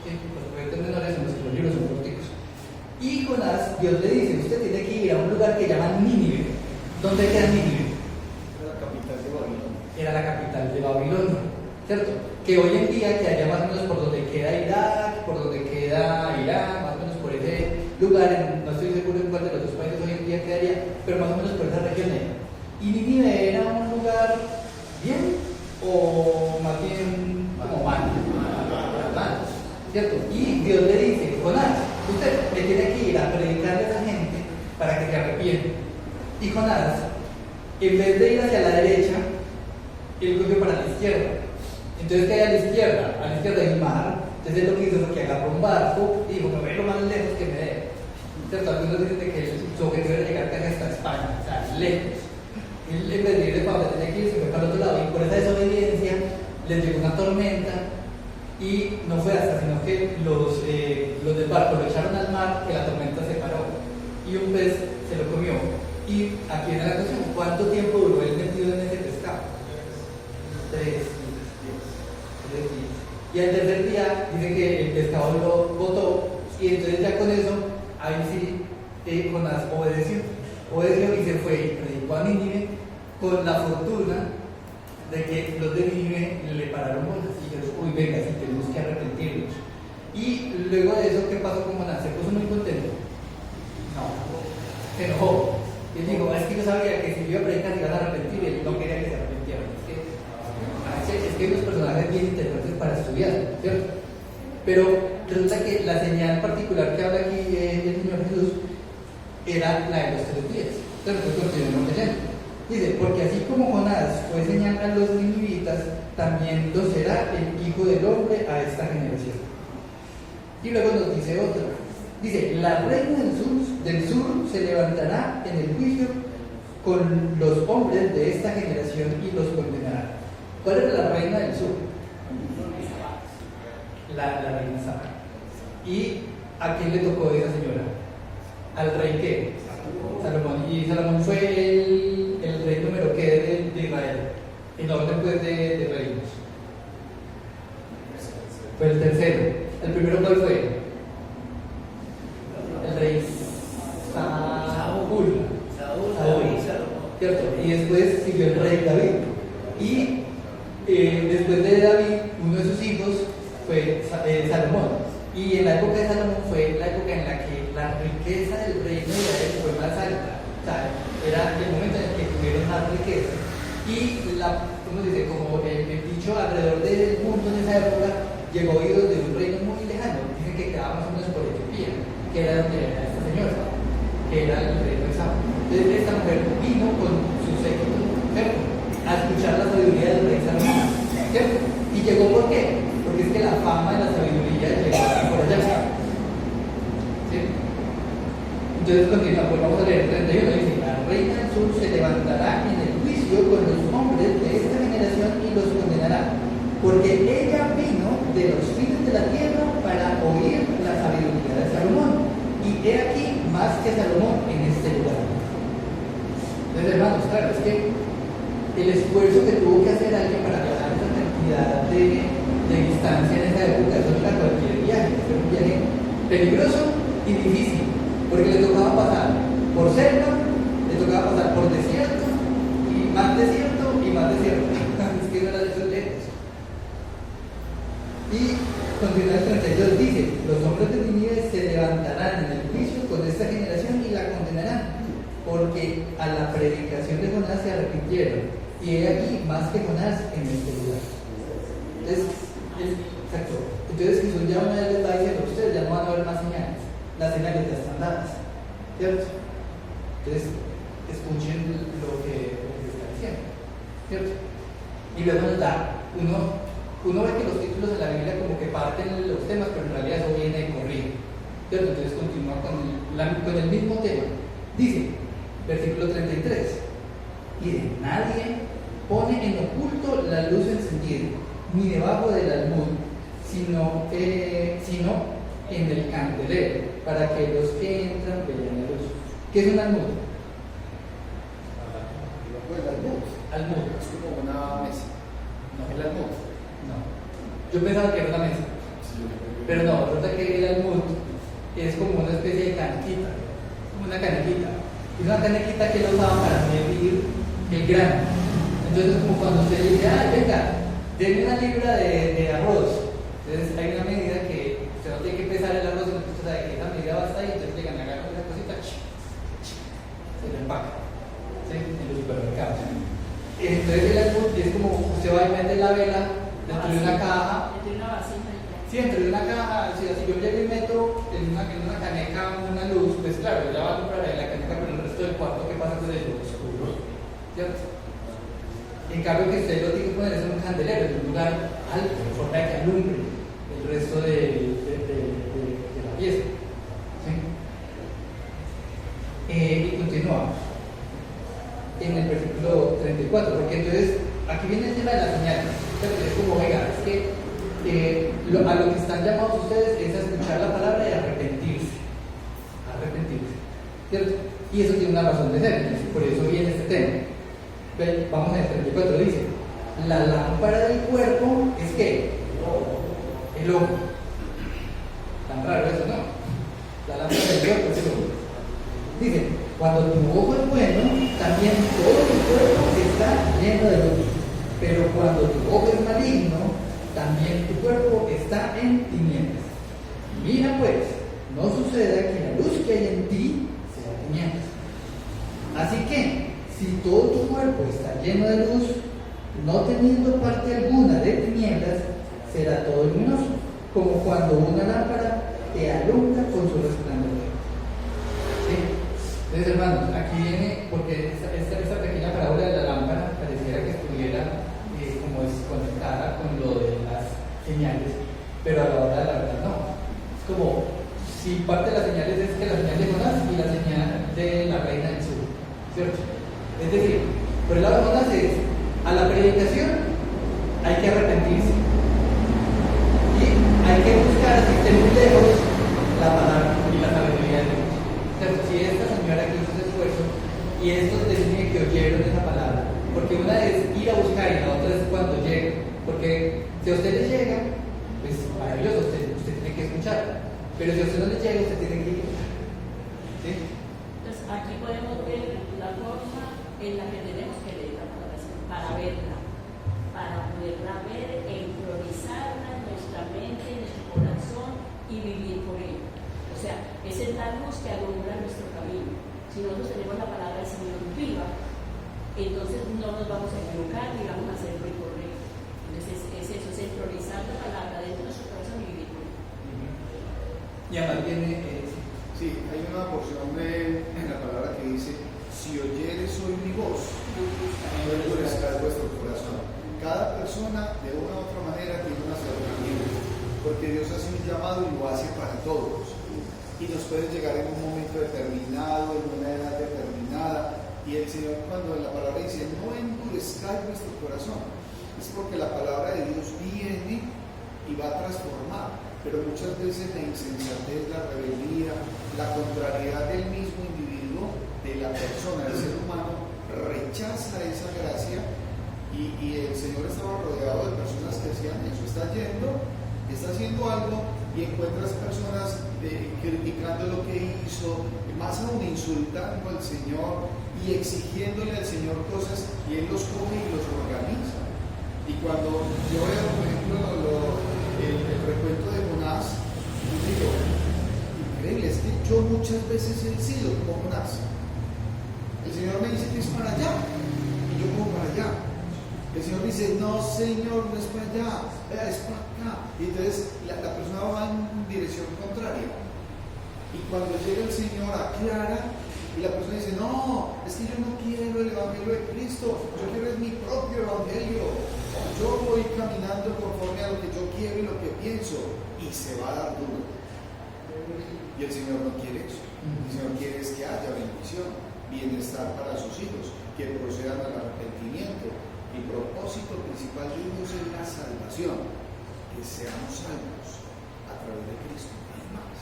¿sí? Los profetas menores son los que los libros son corticos. Y Jonás, Dios le dice, usted tiene que ir a un lugar que llaman Nínive. ¿Dónde queda Nínive? Era la capital de Babilonia. Era la capital de Babilonia, ¿cierto? Que hoy en día quedaría más o menos por donde queda Irak, por donde queda Irán, más o menos por ese lugar, no estoy seguro en cuál de los dos países hoy en día quedaría, pero más o menos por esa región ahí. ¿Y Nínive era un lugar bien o más bien como mal? Mal, ¿cierto? Y Dios le dice, Jonás, usted le tiene que ir a predicarle a esa gente para que se arrepienta. Y Jonás, en vez de ir hacia la derecha, él cogió para la izquierda. Entonces, ¿qué hay a la izquierda? A la izquierda hay un mar. Entonces, lo que hizo fue que agarró un barco y dijo, me voy a ir lo más lejos que me dé. ¿Cierto? Algunos dicen que su objetivo era llegar casi hasta España, o sea, lejos. Él, en vez de ir de para donde tenía que ir, se fue para el otro lado. Y por esa desobediencia, les llegó una tormenta. Y no fue hasta, sino que los del barco lo echaron al mar, que la tormenta se paró. Y un pez se lo comió. Y aquí viene la cuestión, ¿cuánto tiempo duró él metido en ese pescado? 3 días. Y al tercer día dice que el pescado lo botó y entonces ya con eso, ahí sí, Jonás obedeció y se fue y predicó a Nínive con la fortuna de que los de Nínive le pararon bolas y dijeron, uy venga, si tenemos que arrepentirnos. Y luego de eso, ¿qué pasó con Jonás? ¿Se puso muy contento? No, se enojó. Y él dijo, es que yo sabía que si yo iba a predicar se iban a arrepentir y él no quería que se arrepintieran. Es que hay unos personajes bien interesantes para estudiar, ¿cierto? Pero resulta que la señal particular que habla aquí el Señor Jesús era la de los 3 días. Entonces nosotros continuamos leyendo. Dice, porque así como Jonás fue señal a los ninivitas, también lo será el Hijo del Hombre a esta generación. Y luego nos dice otra. Dice, la reina del sur se levantará en el juicio con los hombres de esta generación y los condenará. ¿Cuál era la reina del sur? La reina Saba. ¿Y a quién le tocó esa señora? ¿Al rey qué? Salomón. Y Salomón fue el rey número ¿qué de Israel? En orden pues de reinos. Fue el tercero. ¿El primero cuál fue? El rey Saúl. ¿Cierto? Y después siguió el rey David. Y después de David, uno de sus hijos fue Salomón. Y en la época de Salomón fue la época en la que la riqueza del reino de Israel fue más alta. O sea, era el momento en el que tuvieron más riqueza. Y ¿cómo se dice? Como el dicho alrededor del mundo en esa época llegó a oídos de un reino muy lejano. Dicen que quedaba más o menos por Etiopía, que era donde era esta señora, que era el reino de Saba. Entonces esta mujer vino con su séquito, ¿cierto? A escuchar la sabiduría del rey Salomón, ¿cierto? ¿Y llegó por qué? Porque es que la fama de la sabiduría llegó por allá. ¿Sí? Entonces continúa, pues vamos a leer 31, dice, la reina del sur se levantará en el juicio con los hombres de esta generación y los condenará. porque ella vino de los fines de la tierra para oír la sabiduría de Salomón. Y he aquí más que Salomón en este lugar. Entonces, hermanos, claro, es que el esfuerzo que tuvo que hacer alguien para viajar esa cantidad de distancia en esa época, eso no era cualquier viaje, fue un viaje peligroso y difícil, porque le tocaba pasar por selva, le tocaba pasar por desierto, y más desierto, y más desierto. Es que no era de esos lejos. Y continúa el 32, dice: los hombres de Nínive se levantarán en el juicio con esta generación y la condenarán, porque a la predicación de Jonás se arrepintieron, y he aquí más que Jonás en este lugar. Exacto. Entonces Jesús ya una vez les va diciendo: ustedes ya no van a ver más señales, las señales ya están dadas, ¿cierto? Entonces escuchen lo que está diciendo, ¿cierto? Y luego nos da, uno ve que los títulos de la Biblia como que parten los temas, pero en realidad eso viene de corrido, ¿cierto? Entonces continúa con el mismo tema. Dice, versículo 33, y nadie pone en oculto la luz encendida, ni debajo del almud, sino en el candelero, para que los que entran vean la luz. ¿Qué es un almud? Pues el almud. Almud. Es como una mesa. No, el almud. No. Yo pensaba que era una mesa. Pero no, resulta que el almud es como una especie de canequita. Como una canequita. Es una canequita que lo usaban para medir el grano. Entonces, como cuando usted dice: venga, denme una libra de arroz. Entonces, hay una medida que usted no tiene que pesar el arroz, sino que usted sabe que esa medida va hasta ahí. Entonces, le agarra una cosita, se le empaca, ¿sí? En los supermercados. Entonces, el almud es como usted va y mete la vela dentro de una caja. Dentro de una vasija. Sí, dentro de una caja. Si yo llego y meto en una caneca una luz, pues claro, ya va a comprar ahí la caneca, pero el resto del cuarto, ¿qué pasa con el oscuro? ¿Cierto? En cambio, que usted lo tiene que poner en un candelero, en un lugar alto, de forma que alumbre el resto de la pieza. ¿Sí? Y continuamos en el versículo 34, porque entonces aquí viene el tema de las señales. Es como, venga, es que a lo que están llamados ustedes es a escuchar la palabra y arrepentirse. ¿Cierto? Y eso tiene una razón de ser, por eso viene este tema. Vamos a el 34, dice: la lámpara del cuerpo es ¿qué? El ojo. Tan raro eso, ¿no? La lámpara del cuerpo es el ojo. Dice: cuando tu ojo es bueno, también todo tu cuerpo está lleno de luz. Pero cuando tu ojo es maligno, también tu cuerpo está en tinieblas. Mira pues, no suceda que la luz que hay en ti sea tinieblas. Así que, si todo tu cuerpo está lleno de luz, no teniendo parte alguna de tinieblas, será todo luminoso, como cuando una lámpara te alumbra con su resplandor. ¿Sí? Entonces, hermanos, aquí viene, porque esta pequeña parábola de la lámpara pareciera que estuviera como desconectada con lo de las señales, pero a la hora de la verdad no. Es como si parte de las señales es que la señal de Jonás y la señal de la reina del sur, ¿cierto? Es decir, por el lado de Jonás es: a la predicación hay que arrepentirse y hay que buscar, si esté muy lejos, la palabra y la sabiduría de Dios. Entonces, si esta señora que hizo ese esfuerzo y estos deciden que oyeron esa palabra, porque una es ir a buscar y la otra es cuando llega, porque si a usted le llega, pues maravilloso, usted tiene que escuchar, pero si a usted no le llega, usted tiene que ir. ¿Sí? Entonces, aquí podemos ver la forma en la que tenemos que leer la palabra para verla, para poderla ver e interiorizarla en nuestra mente, en nuestro corazón y vivir por ella. O sea, esa es la luz que alumbra nuestro camino. Si nosotros tenemos la palabra del Señor viva, entonces no nos vamos a equivocar ni vamos a hacer lo incorrecto. Entonces es eso, es interiorizar la palabra dentro de nuestro corazón y vivir por ella. Y además viene Sí, hay una porción en la palabra que dice: si oyeres hoy mi voz, no endurezcas vuestro corazón. Cada persona de una u otra manera tiene una sabiduría, porque Dios hace un llamado y lo hace para todos. Y nos puede llegar en un momento determinado, en una edad determinada. Y el Señor, cuando en la palabra dice: no endurezcáis vuestro corazón, es porque la palabra de Dios viene y va a transformar, pero muchas veces la insensatez, la rebeldía, la contrariedad del mismo individuo, de la persona, del ser humano, rechaza esa gracia y el Señor estaba rodeado de personas que hacían eso. Está yendo, está haciendo algo y encuentras personas criticando lo que hizo, más aún insultando al Señor y exigiéndole al Señor cosas, y Él los coge y los organiza. Y cuando yo veo, por ejemplo, el recuento de Jonás, yo digo, increíble, es que yo muchas veces he sido como Jonás. El Señor me dice que es para allá, y yo como para allá. El Señor dice, no Señor, no es para allá, vea, es para acá. Y entonces la persona va en dirección contraria. Y cuando llega el Señor aclara, y la persona dice, no, es que yo no quiero el Evangelio de Cristo, yo quiero es mi propio Evangelio. Yo voy caminando conforme a lo que yo quiero y lo que pienso, y se va a dar duro. Y el Señor no quiere eso. El Señor quiere es que haya bendición, bienestar para sus hijos, que procedan al arrepentimiento. El propósito principal de Dios es la salvación, que seamos salvos a través de Cristo, no hay más.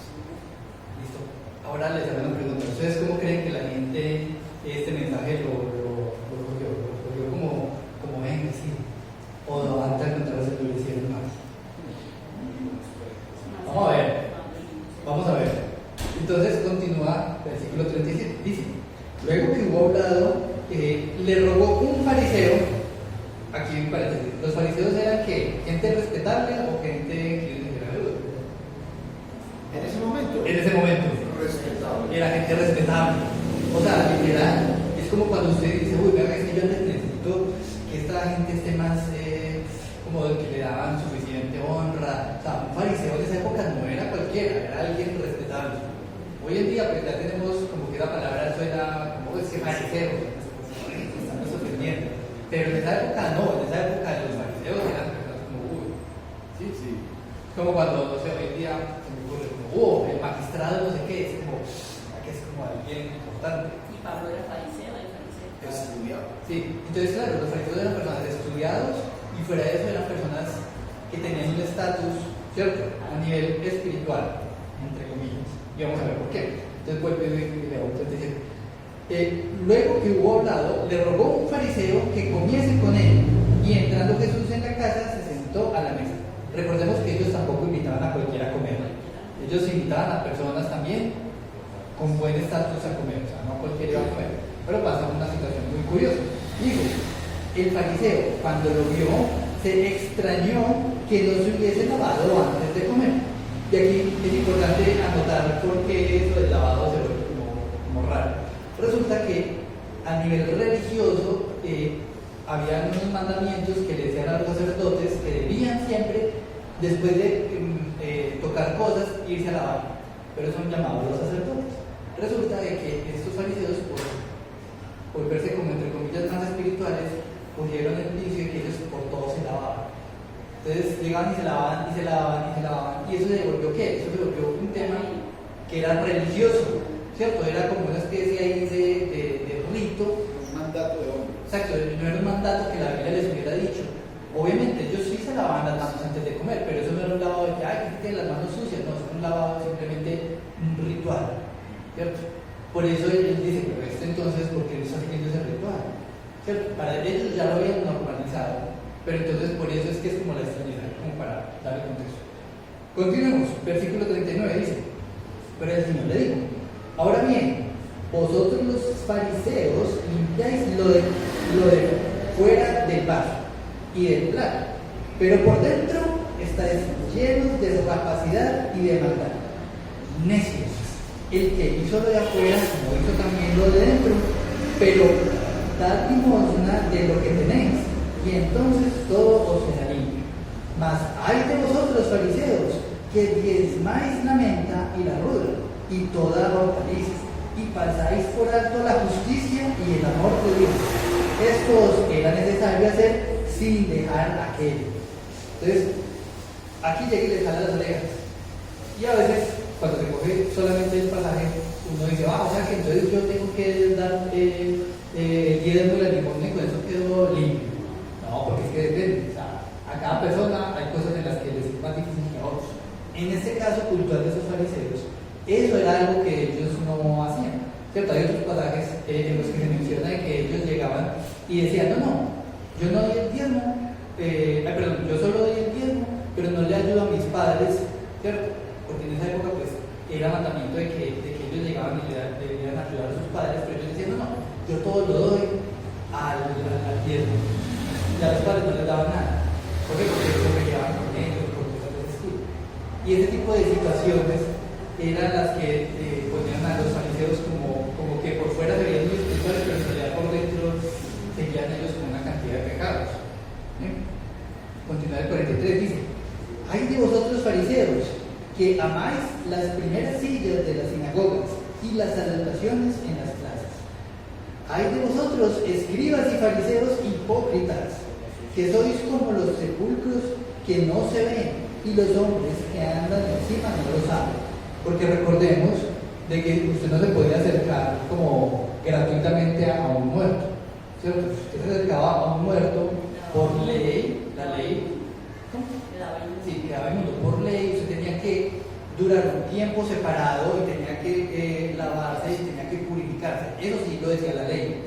Listo. Ahora les hago una pregunta. ¿Ustedes cómo creen que la gente este mensaje lo cogió como ven, así? ¿O antes de encontrarse lo hicieron mal? Vamos a ver. Entonces continúa el versículo 37. Dice, luego que hubo hablado, le rogó un fariseo. Aquí en paréntesis, ¿los fariseos eran qué? ¿Gente respetable o gente que era duro? En ese momento. En ese momento. Respetable. Era gente respetable. O sea, literal, es como cuando usted dice, uy, vean, es que yo necesito que esta gente esté más, como de que le daban suficiente honra. O sea, un fariseo en esa época no era cualquiera, era alguien respetable. Hoy en día, pues ya tenemos como que la palabra suena como es que fariseo, estamos ofendiendo. Pero en esa época no, en esa época los fariseos eran personas como, uy, sí. Como cuando, no sé, hoy en día se me ocurre como, el magistrado no sé qué, es como, que es como alguien importante. Y Pablo era fariseo, el fariseo. Estudiado. Sí, entonces claro, los fariseos eran personas estudiados y fuera de eso eran personas que tenían un estatus, ¿cierto? A nivel espiritual, entre comillas. Y vamos a ver por qué. Entonces vuelve y le voy a decir. Luego que hubo hablado, le rogó un fariseo que comiese con él, y entrando Jesús en la casa, se sentó a la mesa. Recordemos que ellos tampoco invitaban a cualquiera a comer. Ellos invitaban a personas también con buen estatus a comer, o sea, no cualquiera iba a comer. Pero pasa una situación muy curiosa. Digo, el fariseo, cuando lo vio, se extrañó que no se hubiese lavado antes de comer. Y aquí es importante anotar por qué eso del lavado se vuelve como raro. Resulta que a nivel religioso había unos mandamientos que le decían a los sacerdotes que debían siempre, después de tocar cosas, irse a lavar. Pero son llamados los sacerdotes. Resulta de que estos fariseos, por verse como entre comillas más espirituales, cogieron el vicio de que ellos por todo se lavaban. Entonces llegaban y se lavaban, y se lavaban, y se lavaban. Y eso se volvió ¿qué? Eso se volvió un tema que era religioso. ¿Cierto? Era como una especie ahí de rito. Un mandato de hombre. Exacto, no era un mandato que la Biblia les hubiera dicho. Obviamente ellos sí se lavaban las manos antes de comer, pero eso no era un lavado de que, ay, que tiene las manos sucias, no, eso era un lavado simplemente un ritual, ¿cierto? Por eso él dice, pero entonces, ¿por qué no está siguiendo ese ritual? ¿Cierto? Para ellos ya lo habían normalizado, pero entonces por eso es que es como la extrañeza, como para darle contexto. Continuemos, versículo 39 dice, pero el Señor le dijo, ahora bien, vosotros los fariseos limpiáis lo de fuera del vaso y del plato, pero por dentro estáis llenos de capacidad y de maldad. Necios, el que hizo lo de afuera no hizo también lo de dentro, pero dad limosna de lo que tenéis, y entonces todo os será limpio. Mas hay de vosotros fariseos, que diezmáis la menta y la ruda, y toda la hortaliza, y pasáis por alto la justicia y el amor de Dios. Esto os era necesario hacer sin dejar aquello. Entonces, aquí llega y le jala las orejas. Y a veces, cuando se coge solamente el pasaje, uno dice, o sea que entonces yo tengo que dar diezmo de la limosna y con eso quedo limpio. No, porque es que depende. A cada persona hay cosas en las que les es más difícil que a otros. En este caso cultural de esos fariseos, eso era algo que ellos no hacían, ¿cierto? Hay otros pasajes en los que se menciona de que ellos llegaban y decían, no, yo no doy el diezmo, yo solo doy el diezmo, pero no le ayudo a mis padres, ¿cierto? Porque en esa época pues era mandamiento de que ellos llegaban y debían ayudar a sus padres, pero ellos decían, no, yo todo lo doy al diezmo. Y a los padres no les daban nada. ¿Por qué? Porque se peleaban con ellos, por cosas de ese estilo. Y ese tipo de situaciones eran las que ponían a los fariseos como que por fuera se veían muy espirituales, pero en realidad por dentro seguían ellos con una cantidad de pecados. Continúa el 43, dice: hay de vosotros fariseos, que amáis las primeras sillas de las sinagogas y las salutaciones en las plazas. Hay de vosotros, escribas y fariseos hipócritas, que sois como los sepulcros que no se ven, y los hombres que andan encima no lo saben. Porque recordemos de que usted no se podía acercar como gratuitamente a un muerto, ¿cierto? Usted se acercaba a un muerto por ley, la ley, ¿cómo? Sí, quedaba inmundo por ley. Usted tenía que durar un tiempo separado y tenía que lavarse y tenía que purificarse. Eso sí lo decía la ley.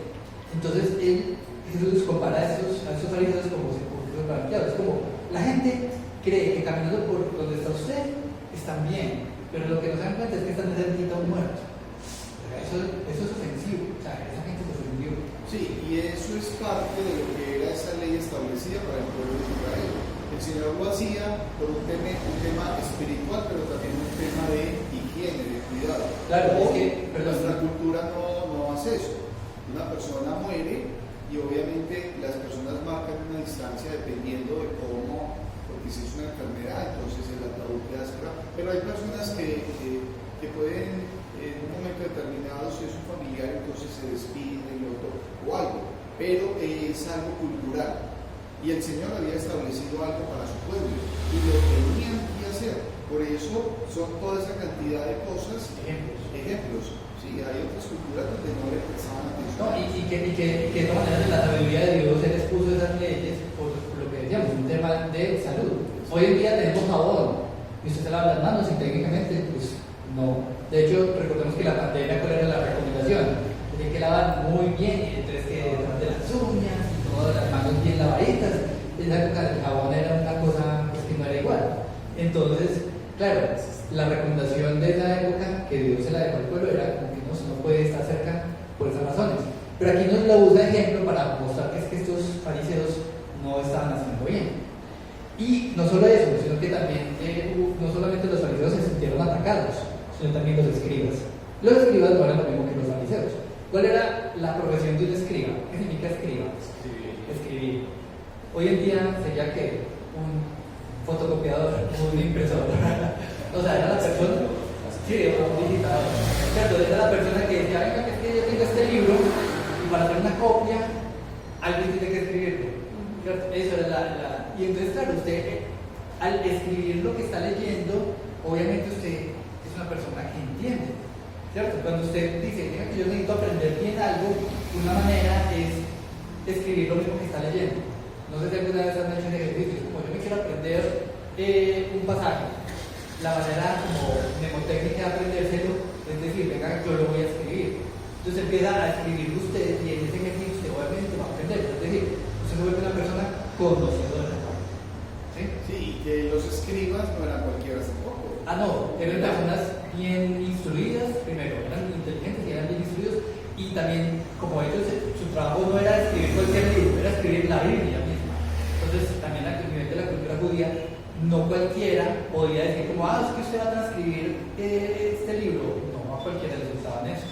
Entonces Jesús compara a esos fariseos como sepulcros blanqueados. Es como la gente cree que caminando por donde está usted están bien, pero lo que no se dan cuenta es que están cerquita a un muerto. Eso es ofensivo. O sea, esa gente se ofendió. Sí, y eso es parte de lo que era esa ley establecida para el pueblo de Israel. El Señor lo hacía por un tema espiritual, pero también un tema de higiene, de cuidado. Claro, es que nuestra cultura no hace eso. Una persona muere y obviamente las personas marcan una distancia dependiendo de cómo, porque si es una enfermedad, entonces el ataúd queda cerrado. Pero hay personas que pueden, en un momento determinado, si es un familiar, entonces se despiden del otro o algo. Pero es algo cultural. Y el Señor había establecido algo para su pueblo y lo tenían que hacer. Por eso son toda esa cantidad de cosas, ejemplos. Sí, hay otras culturas donde no le prestaban atención. No, y que de todas maneras la sabiduría de Dios Él expuso esas leyes por lo que decíamos, un tema de salud. Hoy en día tenemos jabón y usted se lava las manos y técnicamente pues no. De hecho, recordemos que la pandemia, ¿cuál era la recomendación? Tiene que lavar muy bien y entonces que detrás de las uñas y todas las manos bien lavaditas. En la época del jabón era una cosa pues, que no era igual. Entonces, claro, la recomendación de esa época que Dios se la dejó al pueblo era como que no puede estar cerca por esas razones. Pero aquí nos lo usa de ejemplo para mostrar que es que estos fariseos no estaban haciendo bien. Y no solo eso, sino que también no solamente los fariseos se sintieron atacados, sino también los escribas. Los escribas no eran lo mismo que los fariseos. ¿Cuál era la profesión de un escriba? ¿Qué significa escriba? Escribir. Hoy en día sería que un fotocopiador, un impresor. O sea, era la persona, sí, un digitador. ¿Cierto? Era la persona que decía, venga, que es que yo tengo este libro y para hacer una copia, alguien tiene que escribirlo. ¿Cierto? Eso era la. Y entonces, claro, usted al escribir lo que está leyendo, obviamente usted es una persona que entiende. ¿Cierto? Cuando usted dice, venga, que yo necesito aprender bien algo, una manera es escribir lo mismo que está leyendo. No sé si alguna vez han hecho ese ejercicio, como yo me quiero aprender un pasaje, la manera como mnemotécnica de aprendérselo es decir, venga, yo lo voy a escribir. Entonces empieza a escribir usted y en ese ejercicio usted obviamente va a aprender. Es decir, usted se vuelve una persona conocedora. ¿Sí? Sí, y que los escribas no eran cualquiera tampoco. No, eran personas bien instruidas, primero, eran inteligentes y eran bien instruidos, y también, como ellos, su trabajo no era escribir cualquier libro, era escribir la Biblia misma. Entonces, también a nivel de la cultura judía, no cualquiera podía decir como, es que usted va a transcribir este libro. No, a cualquiera les gustaban eso.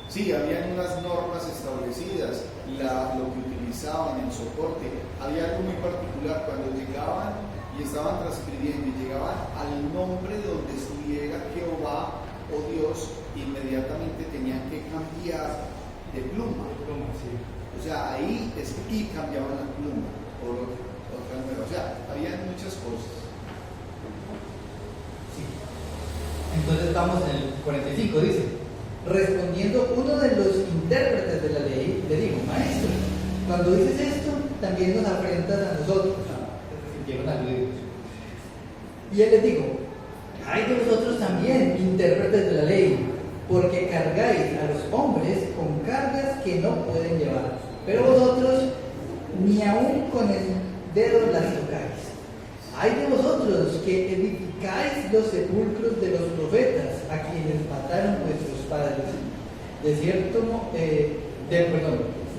Sí, habían unas normas establecidas, lo que utilizaban, el soporte. Había algo muy particular cuando llegaban y estaban transcribiendo y llegaban al nombre donde estuviera Jehová o Dios, inmediatamente tenían que cambiar de pluma. Sí. O sea, ahí y cambiaban la pluma por otra nueva. O sea, habían muchas cosas. Sí. Entonces vamos en el 45, dice: respondiendo uno de los intérpretes de la ley, le dijo, maestro, cuando dices esto, también nos afrentas a nosotros. sintieron aludidos. Y él les dijo: hay de vosotros también, intérpretes de la ley, porque cargáis a los hombres con cargas que no pueden llevar, pero vosotros ni aun con el dedo las tocáis. Hay de vosotros que edificáis los sepulcros de los profetas, a quienes mataron vuestros padres.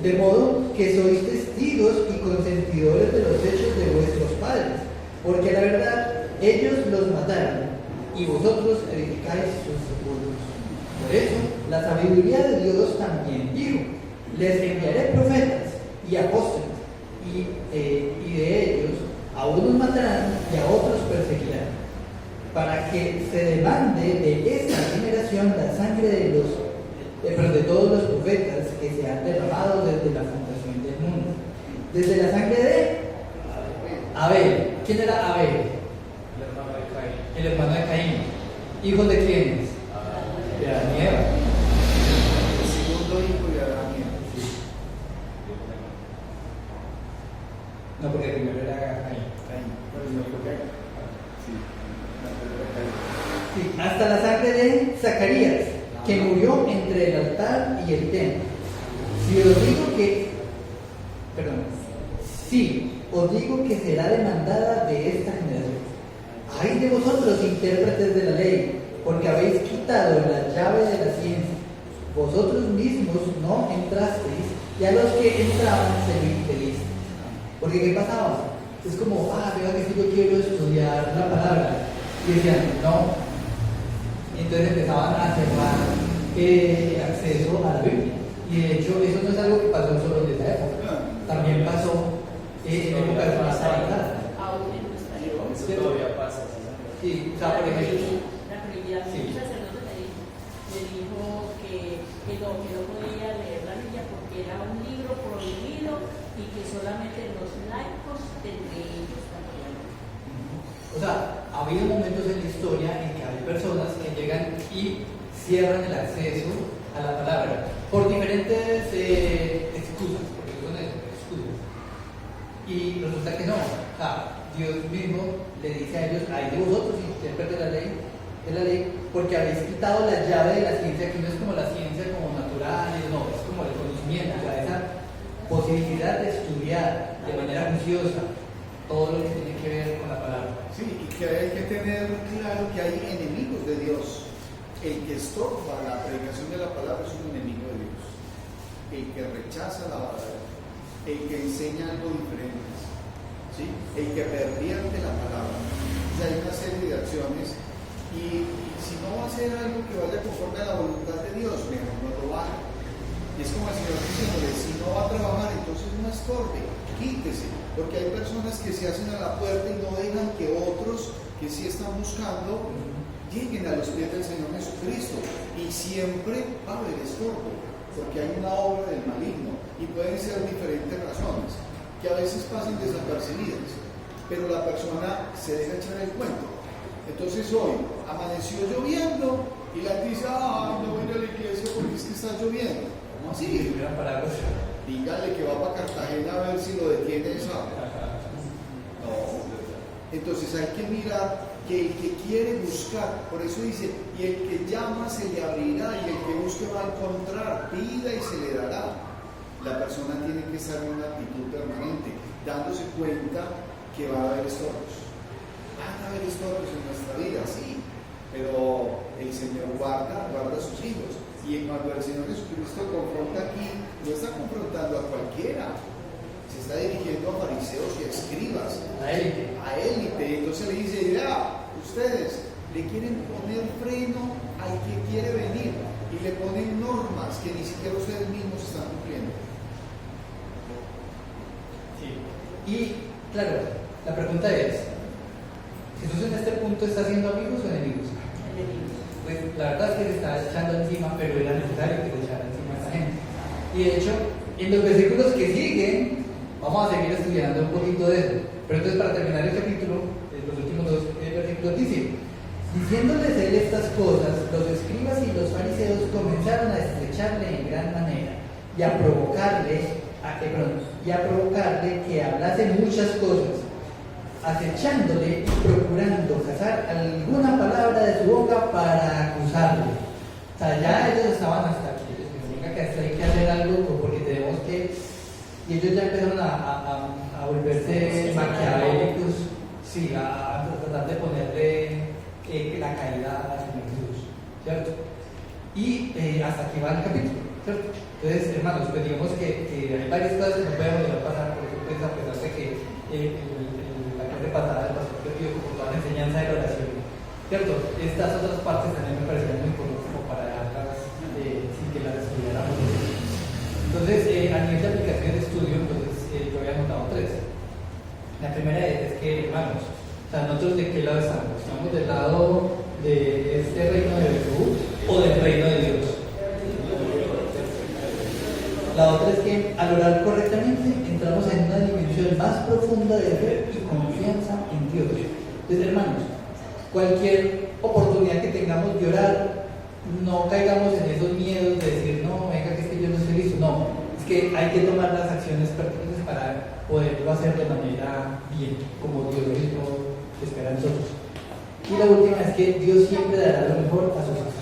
De modo que sois testigos y consentidores de los hechos de vuestros padres, porque la verdad ellos los mataron y vosotros edificáis sus sepulcros. Por eso la sabiduría de Dios también dijo: les enviaré profetas y apóstoles, y de ellos a unos matarán y a otros perseguirán, para que se demande de esta generación la sangre de todos los profetas que se han derramado desde la fundación del mundo, desde la sangre de Abel. ¿Quién era Abel? El hermano de Caín. ¿Hijo de quiénes? De Adán y Eva. El segundo hijo de Adán y Eva. No, porque el primero era Caín. Sí, hasta la sangre de Zacarías, que murió entre el altar y el templo. Os digo que será demandada de esta generación. Ay de vosotros, intérpretes de la ley, porque habéis quitado la llave de la ciencia. Vosotros mismos no entrasteis, y a los que entraban se lo impedisteis. Porque ¿qué pasaba? Es como: vea que si yo quiero estudiar la palabra. Y decían: no. Entonces empezaban a cerrar acceso a la Biblia. Y de hecho, eso no es algo que pasó solo en esa época. También pasó en época de la Sagrada. Eso todavía pasa. Sí, o sea, por ejemplo. La prioridad Sí. un sacerdote me dijo que no podía leer la Biblia porque era un libro prohibido y que solamente los laicos entre ellos podían. O sea, ha habido momentos en la historia en que hay personas que llegan y cierran el acceso a la palabra por diferentes excusas, porque son excusas. Y resulta que no. O sea, Dios mismo le dice a ellos: hay de vosotros, intérpretes de la ley, porque habéis quitado la llave de la ciencia, que no es como la ciencia como natural, no, es como el conocimiento, o sea, esa posibilidad de estudiar de manera juiciosa todo lo que tiene que ver con la palabra. Sí, y que hay que tener claro que hay enemigos de Dios. El que estorba la predicación de la palabra es un enemigo de Dios. El que rechaza la palabra, el que enseña algo diferente, ¿sí? El que pervierte la palabra. O sea, hay una serie de acciones y si no va a hacer algo que vaya conforme a la voluntad de Dios, mejor no lo haga. Y es como el Señor diciéndole: si no va a trabajar, entonces no estorbe, quítese. Porque hay personas que se hacen a la puerta y no dejan que otros que sí están buscando lleguen a los pies del Señor Jesucristo. Y siempre va a haber estorbo, porque hay una obra del maligno y pueden ser diferentes razones que a veces pasan desapercibidas, pero la persona se deja echar el cuento. Entonces hoy amaneció lloviendo y la gente dice: no voy a ir a la iglesia porque es que está lloviendo. ¿Cómo así? Dígale que va para Cartagena a ver si lo detiene esa agua. No. Entonces hay que mirar que el que quiere buscar, por eso dice: y el que llama se le abrirá, y el que busque va a encontrar, pida y se le dará. La persona tiene que estar en una actitud permanente, dándose cuenta que va a haber estorbos. Van a haber estorbos en nuestra vida, sí, pero el Señor guarda a sus hijos. Y cuando el Señor Jesucristo confronta aquí, no está confrontando a cualquiera, se está dirigiendo a fariseos y a escribas, a élite. Entonces le dice: ya, ustedes le quieren poner freno al que quiere venir y le ponen normas que ni siquiera ustedes mismos están cumpliendo. Sí. Y claro, la pregunta es: ¿Jesús en este punto está haciendo amigos o enemigos? Pues la verdad es que se está echando encima, pero era necesario que se echara encima a esta gente. Y de hecho, en los versículos que siguen, vamos a seguir estudiando un poquito de eso. Pero entonces, para terminar el capítulo, los últimos dos versículos dicen: diciéndoles él estas cosas, los escribas y los fariseos comenzaron a estrecharle en gran manera y a provocarle que hablase muchas cosas. acechándole y procurando cazar alguna palabra de su boca para acusarle. O sea, ya ellos estaban hasta aquí, significa que hasta hay que hacer algo porque tenemos que... Y ellos ya empezaron a volverse maquiavélicos, sí, a tratar de ponerle la caída a Jesús, ¿cierto? Y hasta aquí va el capítulo, ¿cierto? Entonces, hermanos, pues digamos que hay varias cosas que no podemos dejar pasar, porque pues, a pesar de que la clase pasada del pastor te pidió como toda la enseñanza de la oración, ¿cierto? Estas otras partes también me parecían muy importantes como para dejarlas sin que las estudiáramos. Entonces, a nivel de aplicación de estudio, entonces, yo había anotado 3. La primera es que, hermanos, o sea, nosotros de qué lado estamos? ¿Estamos del lado de este reino de Jesús o del reino de Dios? La otra es que al orar correctamente entramos en una dimensión más profunda de fe y confianza en Dios. Entonces, hermanos, cualquier oportunidad que tengamos de orar, no caigamos en esos miedos de decir, no, venga, que es que yo no estoy listo. No, es que hay que tomar las acciones pertinentes para poderlo hacer de manera bien, como Dios mismo espera en nosotros. Y la última es que Dios siempre dará lo mejor a sus hijos.